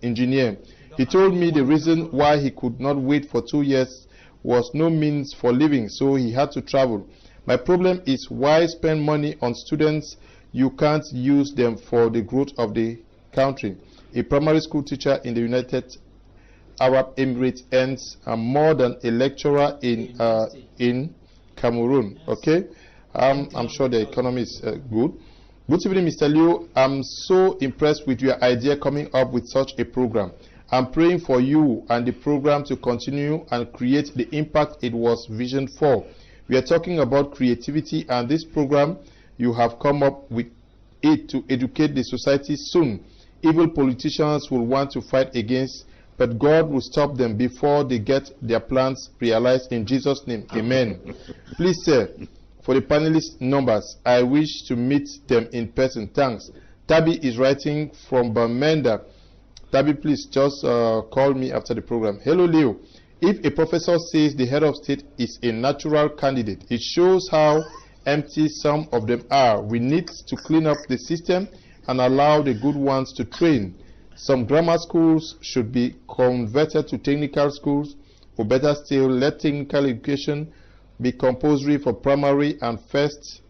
engineer. He told me the reason why he could not wait for 2 years was no means for living, so he had to travel. My problem is, why spend money on students you can't use them for the growth of the country? A primary school teacher in the United Arab Emirates earns more than a lecturer in Cameroon. Okay, I'm sure the economy is good. Good evening, Mr. Liu. I'm so impressed with your idea coming up with such a program. I'm praying for you and the program to continue and create the impact it was visioned for. We are talking about creativity, and this program you have come up with it to educate the society soon. Evil politicians will want to fight against, but God will stop them before they get their plans realized in Jesus' name. Amen. Please, sir, for the panelist numbers, I wish to meet them in person. Thanks. Tabi is writing from Bamenda. Tabi, please just call me after the program. Hello, Leo. If a professor says the head of state is a natural candidate, it shows how empty some of them are. We need to clean up the system and allow the good ones to train. Some grammar schools should be converted to technical schools, or better still, let technical education be compulsory for primary and first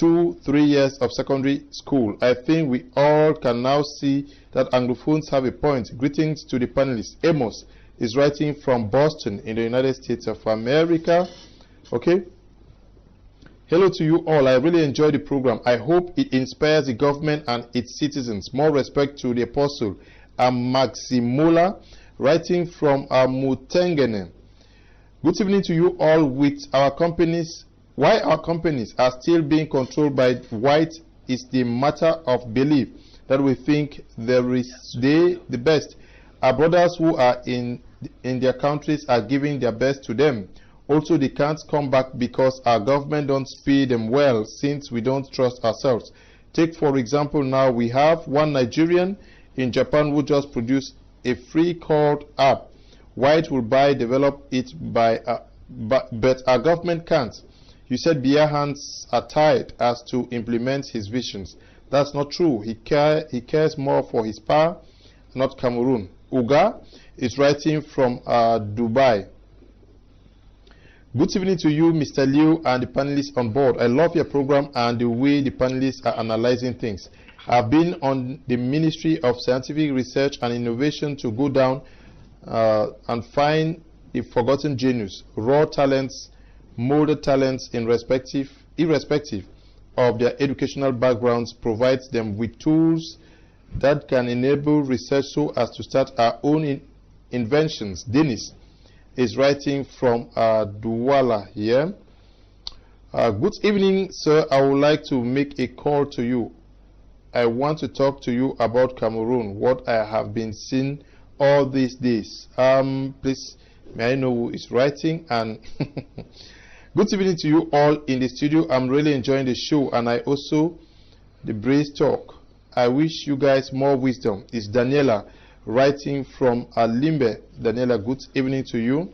2-3 years of secondary school. I think we all can now see that Anglophones have a point. Greetings to the panelists. Amos is writing from Boston in the United States of America. Okay. Hello to you all. I really enjoy the program. I hope it inspires the government and its citizens. More respect to the apostle. I'm Maximola, writing from Mutengene. Good evening to you all. With our companies, why our companies are still being controlled by white is the matter of belief that we think there is the best. Our brothers who are in their countries are giving their best to them. Also, they can't come back because our government don't pay them well, since we don't trust ourselves. Take, for example, now we have one Nigerian in Japan who just produced a free called app. White will develop it but our government can't. You said Biya hands are tied as to implement his visions. That's not true. He cares more for his power, not Cameroon. Uga, is writing from Dubai. Good evening to you, Mr. Liu, and the panelists on board. I love your program and the way the panelists are analyzing things. I've been on the Ministry of Scientific Research and Innovation to go down and find the forgotten genius, raw talents, molded talents irrespective of their educational backgrounds, provides them with tools that can enable research so as to start our own inventions. Dennis is writing from Douala here. Good evening, sir. I would like to make a call to you. I want to talk to you about Cameroon, what I have been seeing all these days. Please, may I know who is writing? And good evening to you all in the studio. I'm really enjoying the show, and I also the Brace Talk. I wish you guys more wisdom. It's Daniela writing from Limbe. Daniela, good evening to you.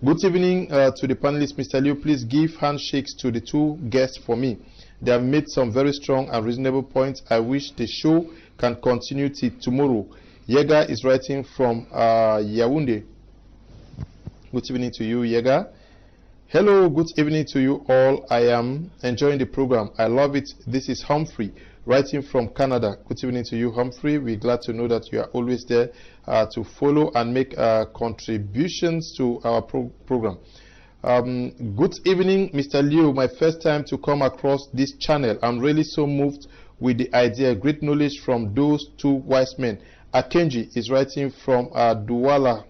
Good evening to the panelists. Mr. Liu, please give handshakes to the two guests for me. They have made some very strong and reasonable points. I wish the show can continue till tomorrow. Yega is writing from Yaoundé. Good evening to you, Yega. Hello, good evening to you all. I am enjoying the program. I love it. This is Humphrey writing from Canada. Good evening to you, Humphrey. We're glad to know that you are always there to follow and make contributions to our program. Good evening, Mr. Liu. My first time to come across this channel. I'm really so moved with the idea. Great knowledge from those two wise men. Akenji is writing from Douala.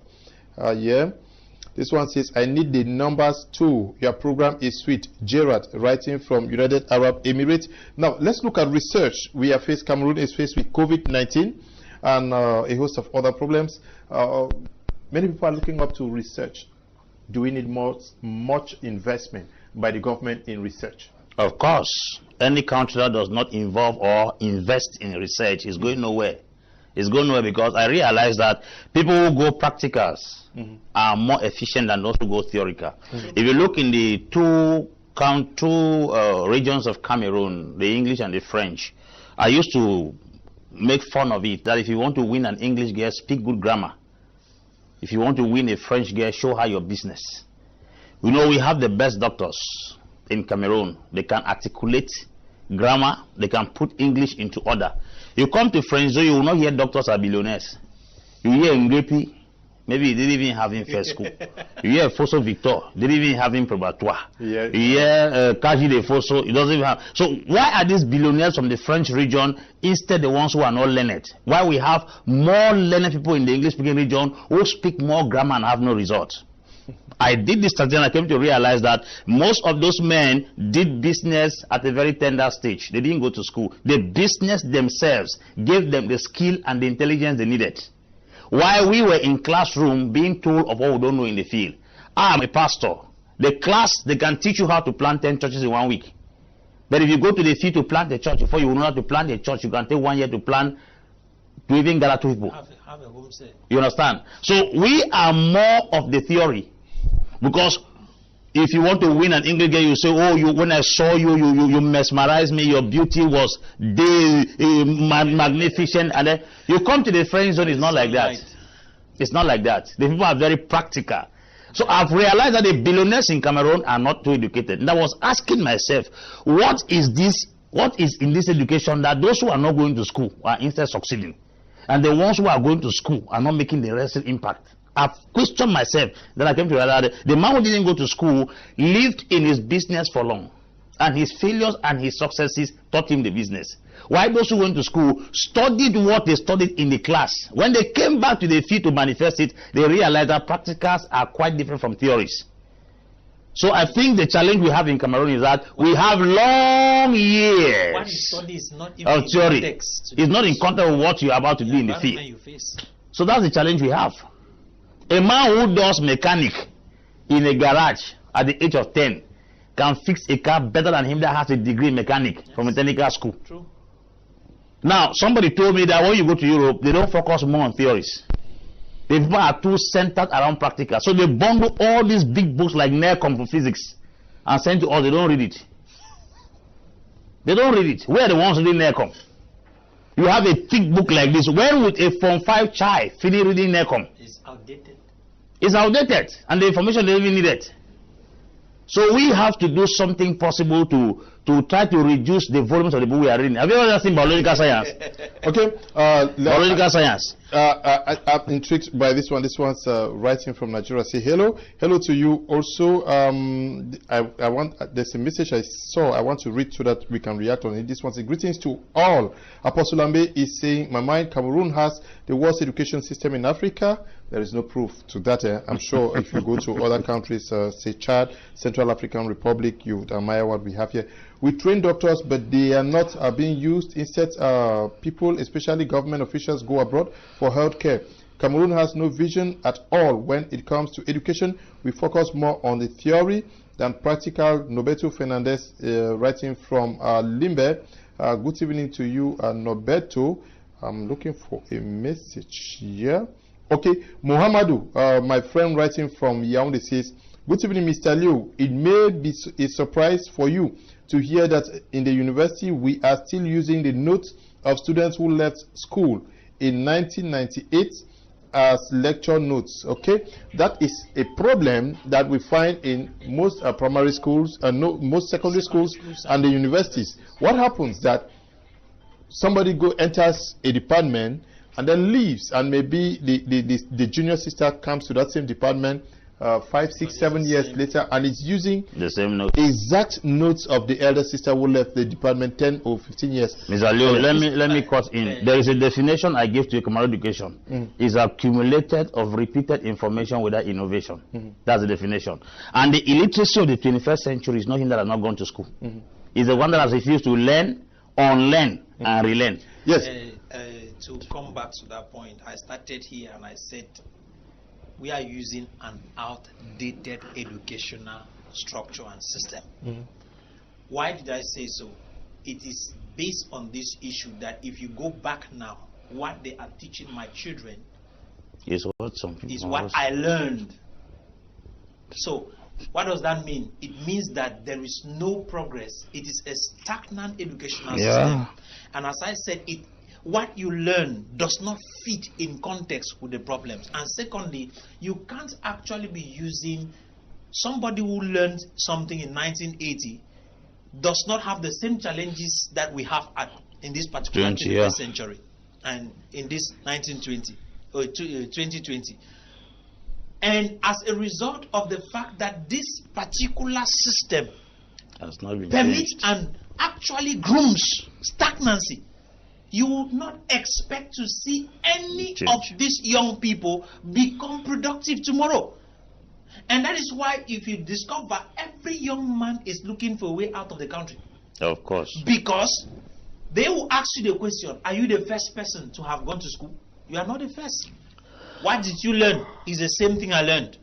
This one says, I need the numbers too. Your program is sweet. Gerard writing from United Arab Emirates. Now, let's look at research. Cameroon is faced with COVID-19 and a host of other problems. Many people are looking up to research. Do we need much investment by the government in research? Of course. Any country that does not involve or invest in research is going nowhere. It's going nowhere because I realize that people who go practicals are more efficient than those who go theoretical. If you look in the two regions of Cameroon, the English and the French, I used to make fun of it, that if you want to win an English girl, speak good grammar. If you want to win a French girl, show her your business. We know we have the best doctors in Cameroon. They can articulate grammar, they can put English into order. You come to French, so you will not hear doctors are billionaires. You hear Ngrepi, maybe he didn't even have him first school. You hear Fosso Victor, didn't even have him probatoire. Yeah. You hear Kaji de Fosso, he doesn't even have. So why are these billionaires from the French region instead the ones who are not learned? Why we have more learned people in the English-speaking region who speak more grammar and have no results? I did this study and I came to realize that most of those men did business at a very tender stage. They didn't go to school. The business themselves gave them the skill and the intelligence they needed. While we were in classroom being told of what we don't know in the field. I am a pastor. The class, they can teach you how to plant 10 churches in 1 week. But if you go to the field to plant a church, before you know how to plant a church, you can take 1 year to plant, to even gather 2 people. Have a homestead. You understand? So we are more of the theory. Because if you want to win an English girl, you say, oh, when I saw you, you mesmerized me, your beauty was magnificent. And then you come to the friend zone, it's not like that. It's not like that. The people are very practical. So I've realized that the billionaires in Cameroon are not too educated. And I was asking myself, what is in this education that those who are not going to school are instead succeeding? And the ones who are going to school are not making the rest impact. I've questioned myself. Then I came to realize that the man who didn't go to school lived in his business for long. And his failures and his successes taught him the business. While those who went to school studied what they studied in the class. When they came back to the field to manifest it, they realized that practicals are quite different from theories. So I think the challenge we have in Cameroon is that we have long years What you study is not even of in theory. context. It's not in context with what you're about to do in the field. You face. So that's the challenge we have. A man who does mechanic in a garage at the age of 10 can fix a car better than him that has a degree in mechanic from a technical school. True. Now, somebody told me that when you go to Europe, they don't focus more on theories. The people are too centered around practical. So they bundle all these big books like NERCOM for physics and send to us. They don't read it. They don't read it. Where are the ones reading NERCOM? You have a thick book like this. When would a Form 5 child finish reading NECOM? It's outdated. It's outdated, and the information they even need it. So we have to do something possible to try to reduce the volumes of the book we are reading. Have you ever seen biological science? Okay. Biological science. I'm intrigued by this one. This one's writing from Nigeria. Say hello to you. Also, I want. There's a message I saw. I want to read so that we can react on it. This one's a greetings to all. Apostle Lambe is saying, my mind, Cameroon has the worst education system in Africa. There is no proof to that. I'm sure if you go to other countries, say Chad, Central African Republic, you would admire what we have here. We train doctors, but they are not being used. Instead, people, especially government officials, go abroad for healthcare. Cameroon has no vision at all when it comes to education. We focus more on the theory than practical. Nobeto Fernandez, writing from Limbe. Good evening to you, Nobeto. I'm looking for a message here. Okay, Muhammadu, my friend writing from Yaoundé says, good evening, Mr. Liu. It may be a surprise for you to hear that in the university we are still using the notes of students who left school in 1998 as lecture notes. Okay, that is a problem that we find in most primary schools and most secondary schools and the universities. What happens that somebody enters a department and then leaves, and maybe the junior sister comes to that same department 5, 6, 7 years later and is using the same notes, exact notes of the elder sister who left the department 10 or 15 years. Mr. Leo, let me cut in. There is a definition I give to Cameroon education. Is accumulated of repeated information without innovation. That's the definition. And the illiteracy of the 21st century is not him that has not gone to school. It's the one that has refused to learn, unlearn, and relearn. Yes. To come back to that point, I started here and I said we are using an outdated educational structure and system. Why did I say so? It is based on this issue that if you go back now, what they are teaching my children is what I learned. So what does that mean? It means that there is no progress. It is a stagnant educational system. And as I said, what you learn does not fit in context with the problems. And secondly, you can't actually be using somebody who learned something in 1980 does not have the same challenges that we have in this particular 21st century and in this 1920 or 2020. And as a result of the fact that this particular system has not been permits and actually grooms stagnancy, you would not expect to see any of these young people become productive tomorrow. And that is why if you discover every young man is looking for a way out of the country. Of course. Because they will ask you the question, are you the first person to have gone to school? You are not the first. What did you learn? It's the same thing I learned.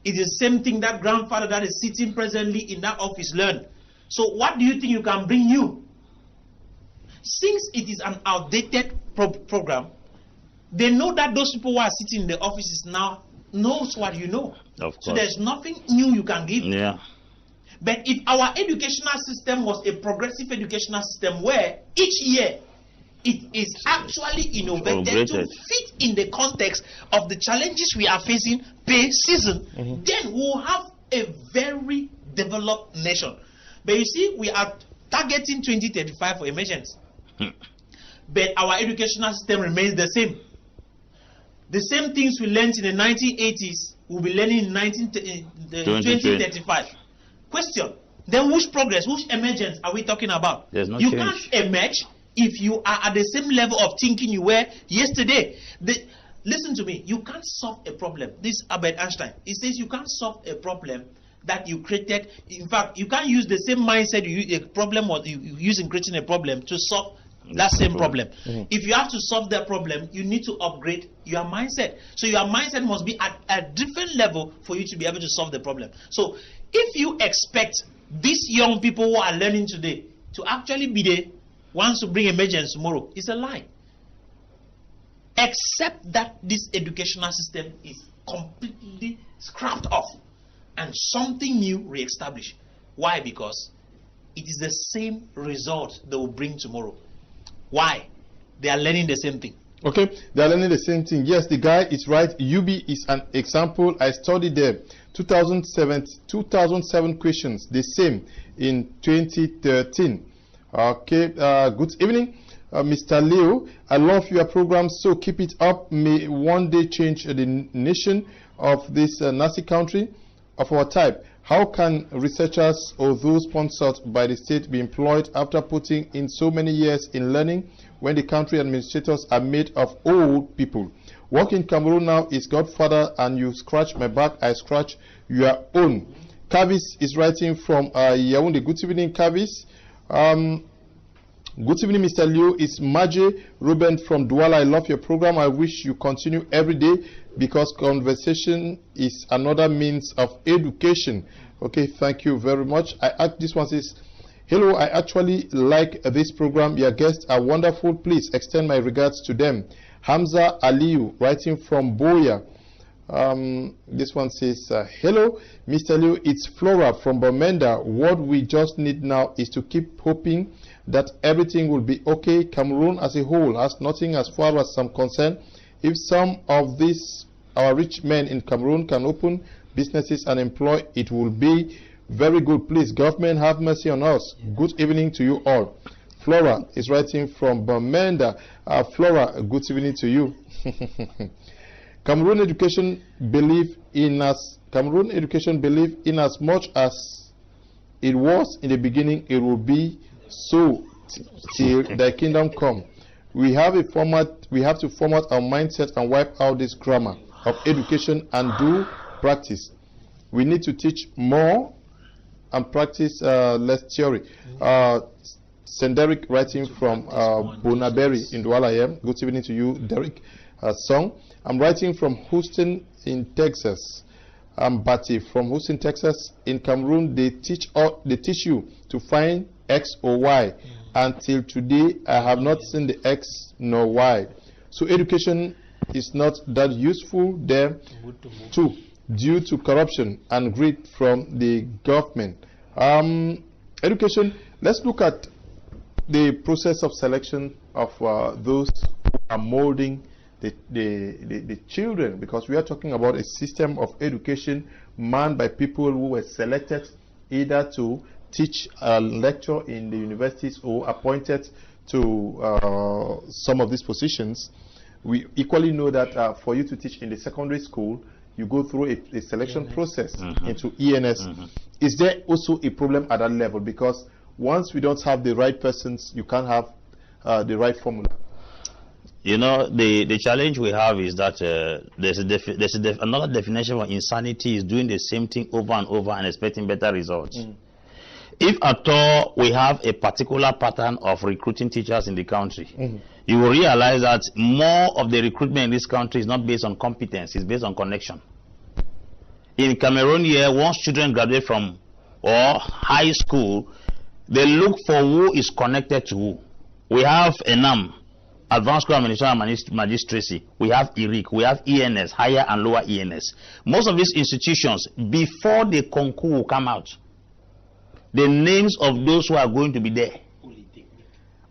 It's the same thing that grandfather that is sitting presently in that office learned. So what do you think you can bring new? Since it is an outdated program, they know that those people who are sitting in the offices now knows what you know. Of course. So there's nothing new you can give. Yeah. But if our educational system was a progressive educational system where each year it is actually innovated to fit in the context of the challenges we are facing per season, then we'll have a very developed nation. But you see, we are targeting 2035 for emergence. But our educational system remains the same. The same things we learned in the 1980s we'll be learning in 2035. Question, then which progress, which emergence are we talking about? There's no you change. can't emerge if you are at the same level of thinking you were yesterday. Listen to me, you can't solve a problem. This is Albert Einstein. He says you can't solve a problem that you created. In fact, you can't use the same mindset you use in creating a problem to solve that same problem. If you have to solve that problem, you need to upgrade your mindset. So your mindset must be at a different level for you to be able to solve the problem. So if you expect these young people who are learning today to actually be the ones to bring emergence tomorrow, it's a lie. Except that this educational system is completely scrapped off and something new re-established. Why? Because it is the same result they will bring tomorrow. Why? they are learning the same thing. Okay, they are learning the same thing. Yes, the guy is right. UB is an example. I studied there. 2007 questions, the same in 2013. Okay, good evening, Mr. Leo. I love your program, so keep it up. May one day change the nation of this Nazi country of our type. How can researchers or those sponsored by the state be employed after putting in so many years in learning when the country administrators are made of old people? Work in Cameroon now is Godfather, and you scratch my back, I scratch your own. Kavis is writing from Yaoundé. Good evening, Kavis. Good evening, Mr. Liu. It's Maje Ruben from Douala. I love your program. I wish you continue every day because conversation is another means of education. Okay, thank you very much. This one says, hello, I actually like this program. Your guests are wonderful. Please extend my regards to them. Hamza Aliyu, writing from Boya. This one says, hello, Mr. Liu, it's Flora from Bamenda. What we just need now is to keep hoping that everything will be okay. Cameroon as a whole has nothing as far as I'm concerned. If some of these, our rich men in Cameroon can open businesses and employ, it will be very good. Please, government, have mercy on us. Good evening to you all. Flora is writing from Bamenda. Flora, good evening to you. Cameroon education believe in us. Cameroon education believe in as much as it was in the beginning, it will be so till the kingdom come. We have a format. We have to format our mindset and wipe out this grammar of education and do practice. We need to teach more and practice less theory. Derek writing from Bonaberry in Douala here. Good evening to you, Derek. Song. I'm writing from Houston in Texas. I'm Bati from Houston, Texas. In Cameroon, they teach you to find X or Y. Until today, I have not seen the X nor Y. So education is not that useful there too, due to corruption and greed from the government. Education, let's look at the process of selection of those who are molding the children, because we are talking about a system of education manned by people who were selected either to teach a lecture in the universities or appointed to some of these positions. We equally know that for you to teach in the secondary school, you go through a selection process into ENS. Is there also a problem at that level? Because once we don't have the right persons, you can't have the right formula. You know, the challenge we have is that there's another definition of insanity is doing the same thing over and over and expecting better results. If at all we have a particular pattern of recruiting teachers in the country, you will realize that more of the recruitment in this country is not based on competence, it's based on connection. In Cameroon here, once children graduate from or high school, they look for who is connected to who. We have ENAM, Advanced School Administration and Magistracy. We have IRIC. We have ENS, Higher and Lower ENS. Most of these institutions, before the concours will come out, the names of those who are going to be there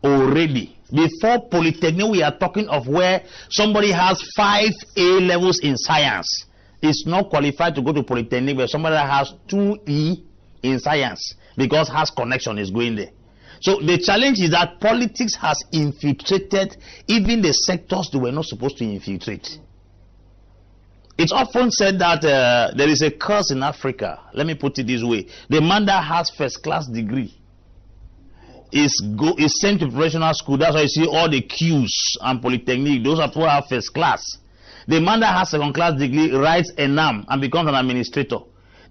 already. Before Polytechnic, we are talking of where somebody has 5 A levels in science. Is not qualified to go to Polytechnic, but somebody that has 2E in science because has connection is going there. So the challenge is that politics has infiltrated even the sectors they were not supposed to infiltrate. It's often said that there is a curse in Africa. Let me put it this way. The man that has first-class degree is sent to professional school. That's why you see all the Qs and Polytechnic. Those are who have first class. The man that has second-class degree writes ENAM and becomes an administrator.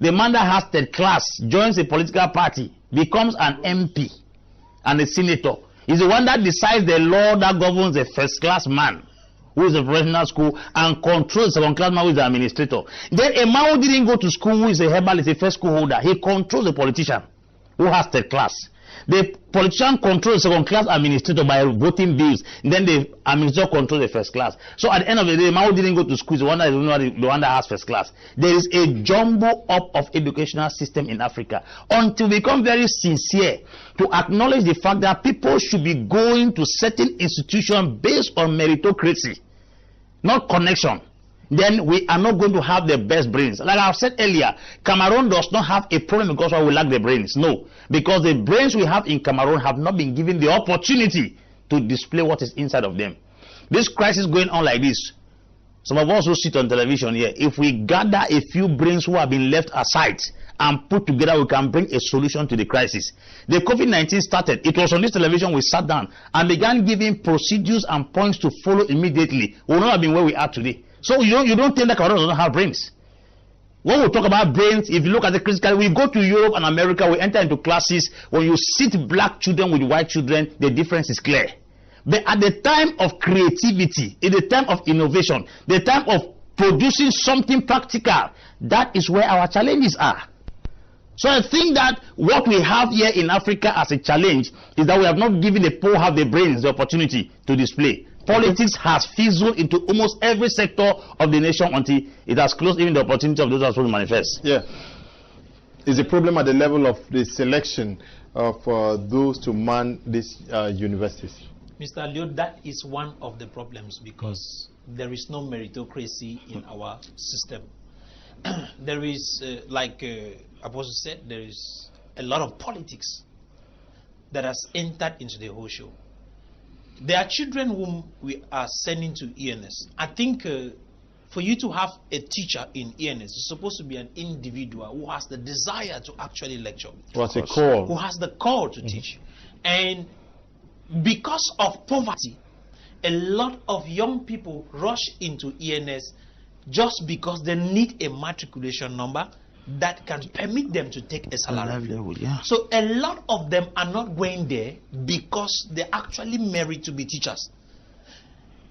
The man that has third class joins a political party, becomes an MP and a senator. He's the one that decides the law that governs a first-class man who is a professional school and controls the second-class man who is the administrator. Then a man who didn't go to school, who is a herbalist, a first school holder, he controls a politician who has third class. The politician controls the second class administrator by voting bills. Then the administrator controls the first class. So at the end of the day, man who didn't go to school is the one that has first class. There is a jumble up of educational system in Africa. Until we become very sincere to acknowledge the fact that people should be going to certain institutions based on meritocracy, not connection, then we are not going to have the best brains. Like I've said earlier, Cameroon does not have a problem because we lack the brains. No, because the brains we have in Cameroon have not been given the opportunity to display what is inside of them. This crisis going on like this, some of us who sit on television here, if we gather a few brains who have been left aside and put together, we can bring a solution to the crisis. The COVID-19 started. It was on this television we sat down and began giving procedures and points to follow immediately. We would not have been where we are today. So you don't think that Cameroon doesn't have brains. When we talk about brains, if you look at the critical, we go to Europe and America, we enter into classes. When you sit black children with white children, the difference is clear. But at the time of creativity, in the time of innovation, the time of producing something practical, that is where our challenges are. So I think that what we have here in Africa as a challenge is that we have not given the poor have the brains the opportunity to display. Politics has fizzled into almost every sector of the nation until it has closed even the opportunity of those who are supposed to manifest. Yeah. Is a problem at the level of the selection of those to man these universities? Mr. Leo, that is one of the problems because there is no meritocracy in our system. There is, like Apostle said, there is a lot of politics that has entered into the whole show. There are children whom we are sending to ENS. I think for you to have a teacher in ENS, it's supposed to be an individual who has the desire to actually lecture. What's a call? Who has the call to teach. And because of poverty, a lot of young people rush into ENS just because they need a matriculation number that can permit them to take a salary. So a lot of them are not going there because they actually merit to be teachers.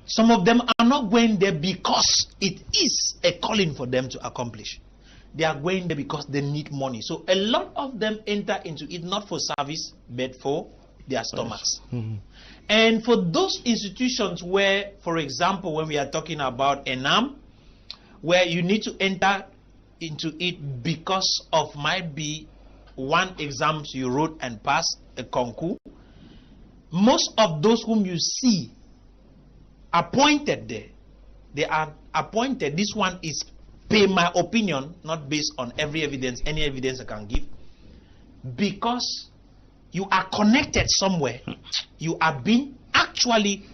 Some of them are not going there because it is a calling for them to accomplish. They are going there because they need money. So a lot of them enter into it not for service but for their stomachs. And for those institutions where, for example, when we are talking about ENAM, where you need to enter into it because of might be one exams you wrote and passed a concours, most of those whom you see appointed there, they are appointed. This one is, pay my opinion, not based on every evidence, any evidence I can give, because you are connected somewhere. You are being actually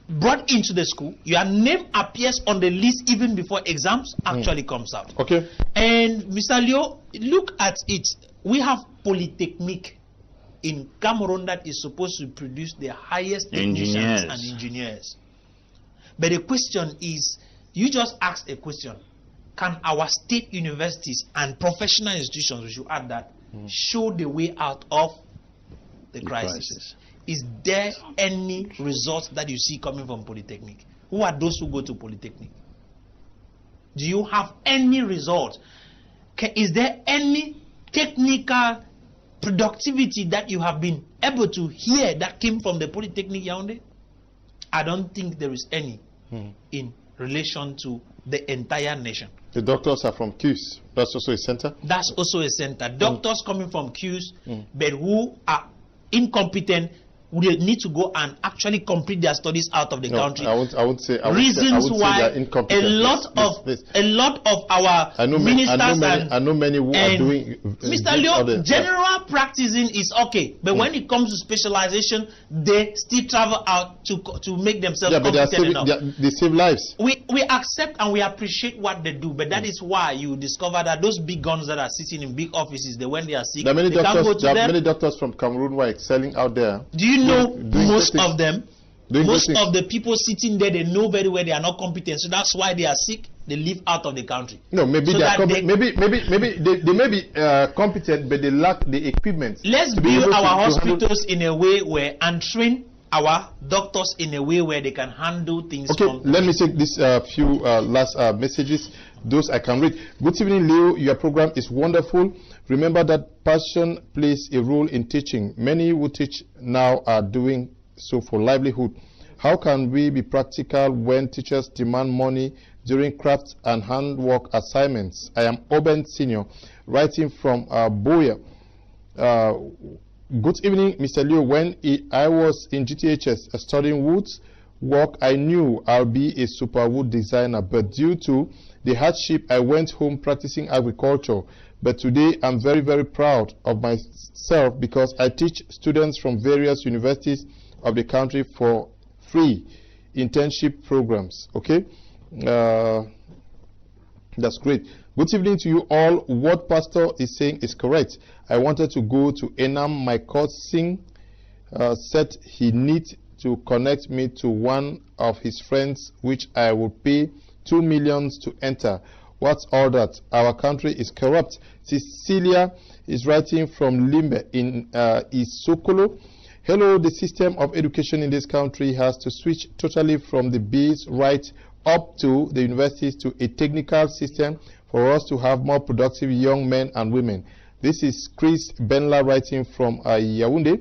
brought into the school. Your name appears on the list even before exams actually comes out. Okay. And Mr. Leo, look at it. We have Polytechnic in Cameroon that is supposed to produce the highest technicians and engineers. But the question is, you just asked a question. Can our state universities and professional institutions, we should add that, show the way out of the crisis? Is there any results that you see coming from Polytechnic? Who are those who go to Polytechnic? Do you have any result? Is there any technical productivity that you have been able to hear that came from the Polytechnic Yaoundé? I don't think there is any in relation to the entire nation. The doctors are from QS. That's also a center? That's also a center. Doctors coming from QS, but who are incompetent, would need to go and actually complete their studies out of the country. I would say reasons why a lot of our ministers I know many who are doing. Mr. Leo, general practicing is okay, but when it comes to specialization, they still travel out to make themselves competent enough. They save lives. We accept and we appreciate what they do, but that is why you discover that those big guns that are sitting in big offices, when they are sick, there are many doctors from Cameroon who are excelling out there. Do you know most of them? Most of the people sitting there, they know very well they are not competent, so that's why they are sick. They live out of the country. No, maybe so they are maybe they may be competent, but they lack the equipment. Let's build our hospitals in a way where and train our doctors in a way where they can handle things. Okay, let me take these few last messages. those I can read. Good evening, Leo. Your program is wonderful. Remember that passion plays a role in teaching. Many who teach now are doing so for livelihood. How can we be practical when teachers demand money during craft and handwork assignments? I am Oben Senior, writing from Boya. Good evening, Mr. Leo. When I was in GTHS studying woods work, I knew I'll be a super wood designer, but due to the hardship, I went home practicing agriculture. But today, I'm very, very proud of myself because I teach students from various universities of the country for free internship programs. Okay, that's great. Good evening to you all. What Pastor is saying is correct. I wanted to go to Enam. My cousin said he needs to connect me to one of his friends, which I will pay 2 million to enter. What's all that? Our country is corrupt. Cecilia is writing from Limbe in Isokolo. Hello, the system of education in this country has to switch totally from the base right up to the universities to a technical system for us to have more productive young men and women. This is Chris Benla writing from Yaoundé.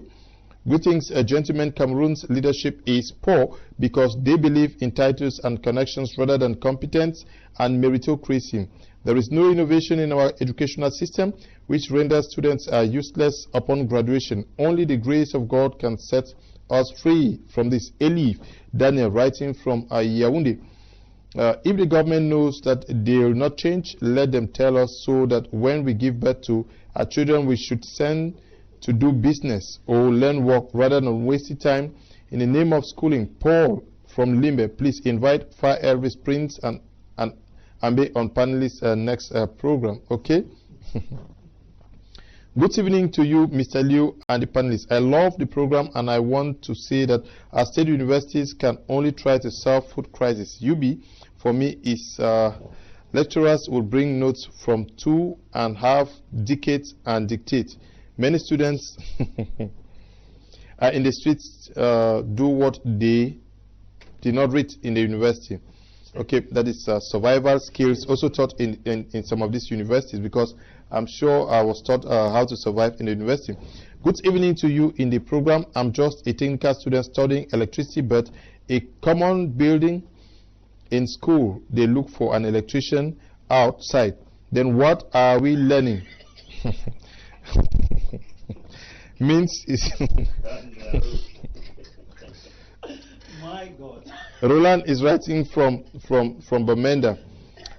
Greetings, gentlemen. Cameroon's leadership is poor because they believe in titles and connections rather than competence and meritocracy. There is no innovation in our educational system, which renders students useless upon graduation. Only the grace of God can set us free from this. Elif Daniel writing from Yaoundé. If the government knows that they will not change, let them tell us so that when we give birth to our children, we should send to do business or learn work rather than wasting time in the name of schooling. Paul from Limbe, please invite Fire Elvis Prince and be on panelists next program. Okay. Good evening to you, Mr. Liu, and the panelists. I love the program, and I want to say that our state universities can only try to solve food crisis. UB, for me, is lecturers will bring notes from 2.5 decades and dictate. Many students are in the streets do what they did not read in the university. Okay, that is survival skills also taught in some of these universities, because I'm sure I was taught how to survive in the university. Good evening to you in the program. I'm just a technical student studying electricity, but a common building in school, they look for an electrician outside. Then what are we learning? Means is My God. Roland is writing from Bamenda.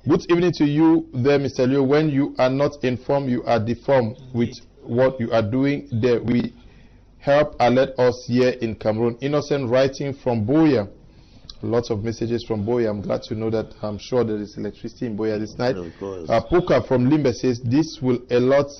Good evening to you there, Mr. Leo. When you are not informed, you are deformed with what you are doing there. We help alert us here in Cameroon. Innocent writing from Boya. Lots of messages from Boya. I'm glad to know that. I'm sure there is electricity in Boya this night. Puka from Limbe says this will a lot,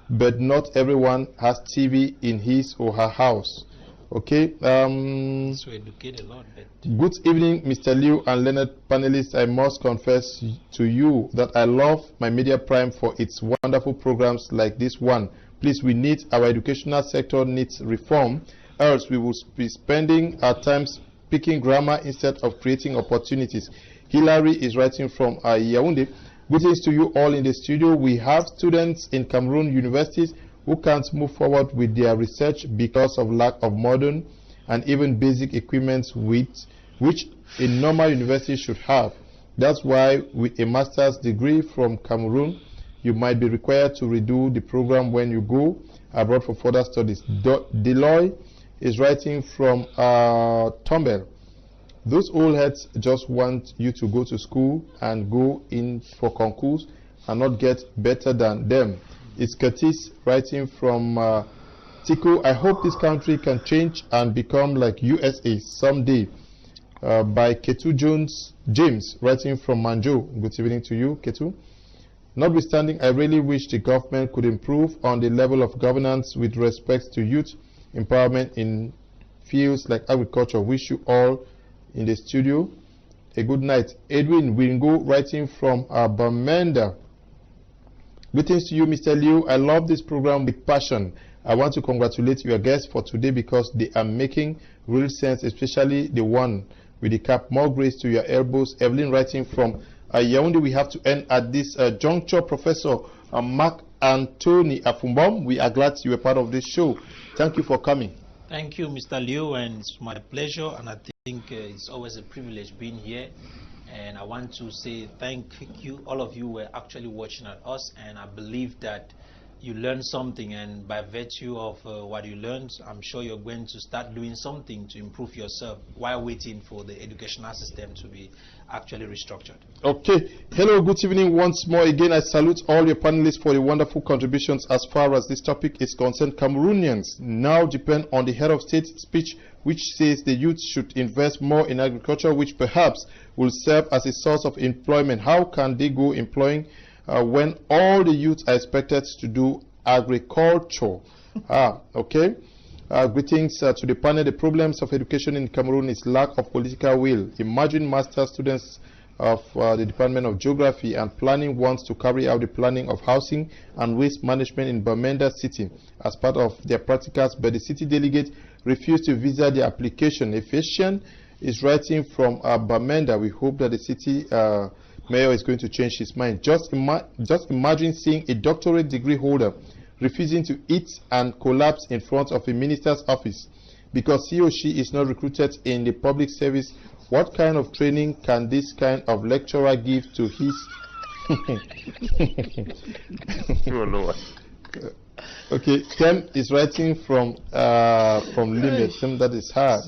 but not everyone has TV in his or her house. Okay. So educate a lot. Good evening, Mr. Liu and Leonard panelists. I must confess to you that I love my Media Prime for its wonderful programs like this one. Please, we need our educational sector needs reform, else we will be spending our time speaking grammar instead of creating opportunities. Hilary is writing from Yaoundé. Greetings to you all in the studio. We have students in Cameroon universities who can't move forward with their research because of lack of modern and even basic equipment which a normal university should have. That's why with a master's degree from Cameroon, you might be required to redo the program when you go abroad for further studies. Deloy is writing from Tombel. Those old heads just want you to go to school and go in for concours and not get better than them. It's Curtis writing from Tico. I hope this country can change and become like USA someday. By Ketu James writing from Manjo. Good evening to you, Ketu. Notwithstanding, I really wish the government could improve on the level of governance with respect to youth empowerment in fields like agriculture. Wish you all in the studio a good night. Edwin Wingo writing from Bamenda. Greetings to you, Mr. Liu. I love this program with passion. I want to congratulate your guests for today because they are making real sense, especially the one with the cap. More grace to your elbows. Evelyn writing from Yaoundé. We have to end at this juncture. Professor Mark Anthony Afumbom, we are glad you were part of this show. Thank you for coming. Thank you, Mr. Liu, and it's my pleasure, and I think it's always a privilege being here. And I want to say thank you. All of you were actually watching at us, and I believe that you learned something, and by virtue of what you learned, I'm sure you're going to start doing something to improve yourself while waiting for the educational system to be actually restructured. Okay. Hello, good evening once more. Again, I salute all your panelists for the wonderful contributions as far as this topic is concerned. Cameroonians now depend on the head of state speech, which says the youth should invest more in agriculture, which perhaps will serve as a source of employment. How can they go employing when all the youth are expected to do agriculture? Okay. Greetings to the panel. The problems of education in Cameroon is lack of political will. Imagine master students of the Department of Geography and Planning wants to carry out the planning of housing and waste management in Bamenda City as part of their practicals, but the city delegate refused to visa the application. Efficient is writing from Bamenda. We hope that the city mayor is going to change his mind. Just imagine seeing a doctorate degree holder refusing to eat and collapse in front of a minister's office because he or she is not recruited in the public service. What kind of training can this kind of lecturer give to his okay, Tem is writing from Limit. Tem, that is hard.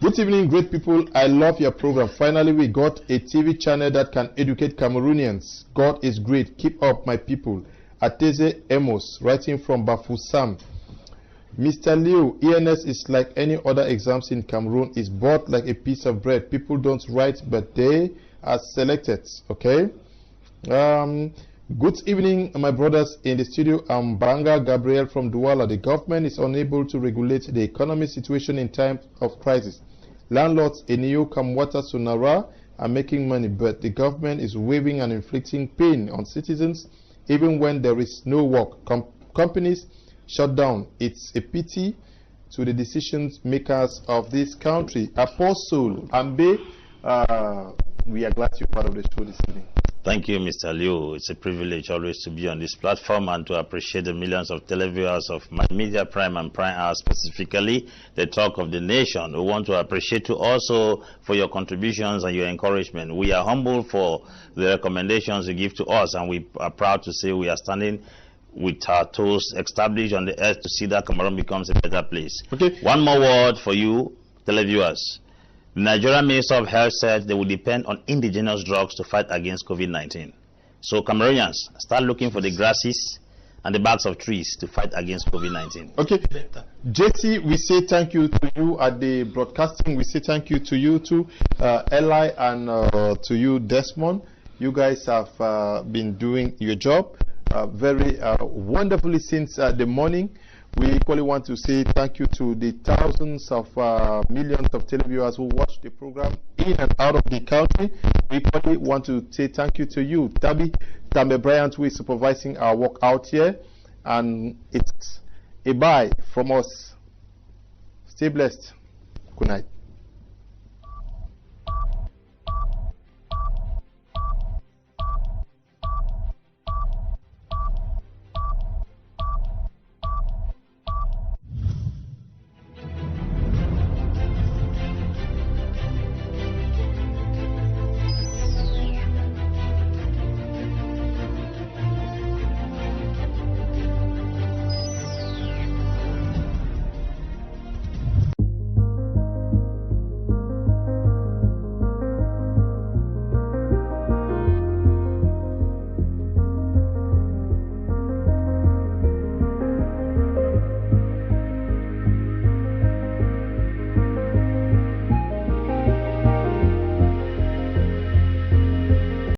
Good evening, great people. I love your program. Finally, we got a TV channel that can educate Cameroonians. God is great. Keep up, my people. Ateze Emos, writing from Bafoussam. Mr. Liu, ENS is like any other exams in Cameroon. It's bought like a piece of bread. People don't write, but they are selected. Okay? Good evening, my brothers in the studio. I'm Banga Gabriel from Douala. The government is unable to regulate the economic situation in times of crisis. Landlords in New Kamwata Sonara are making money, but the government is waiving and inflicting pain on citizens even when there is no work. Companies shut down. It's a pity to the decision makers of this country. Apostle Ambe, we are glad you're part of the show this evening. Thank you, Mr. Liu. It's a privilege always to be on this platform and to appreciate the millions of televiewers of My Media Prime and Prime Hour, specifically the talk of the nation. We want to appreciate you also for your contributions and your encouragement. We are humble for the recommendations you give to us, and we are proud to say we are standing with our toes established on the earth to see that Cameroon becomes a better place. Okay. One more word for you, televiewers. The Nigerian Minister of Health said they will depend on indigenous drugs to fight against COVID-19. So Cameroonians, start looking for the grasses and the barks of trees to fight against COVID-19. Okay. JC, we say thank you to you at the broadcasting. We say thank you to you too, Eli, and to you, Desmond. You guys have been doing your job very wonderfully since the morning. We equally want to say thank you to the thousands of millions of televiewers who watch the program in and out of the country. We equally want to say thank you to you, Tambe Bryant, who is supervising our work out here. And it's a bye from us. Stay blessed. Good night.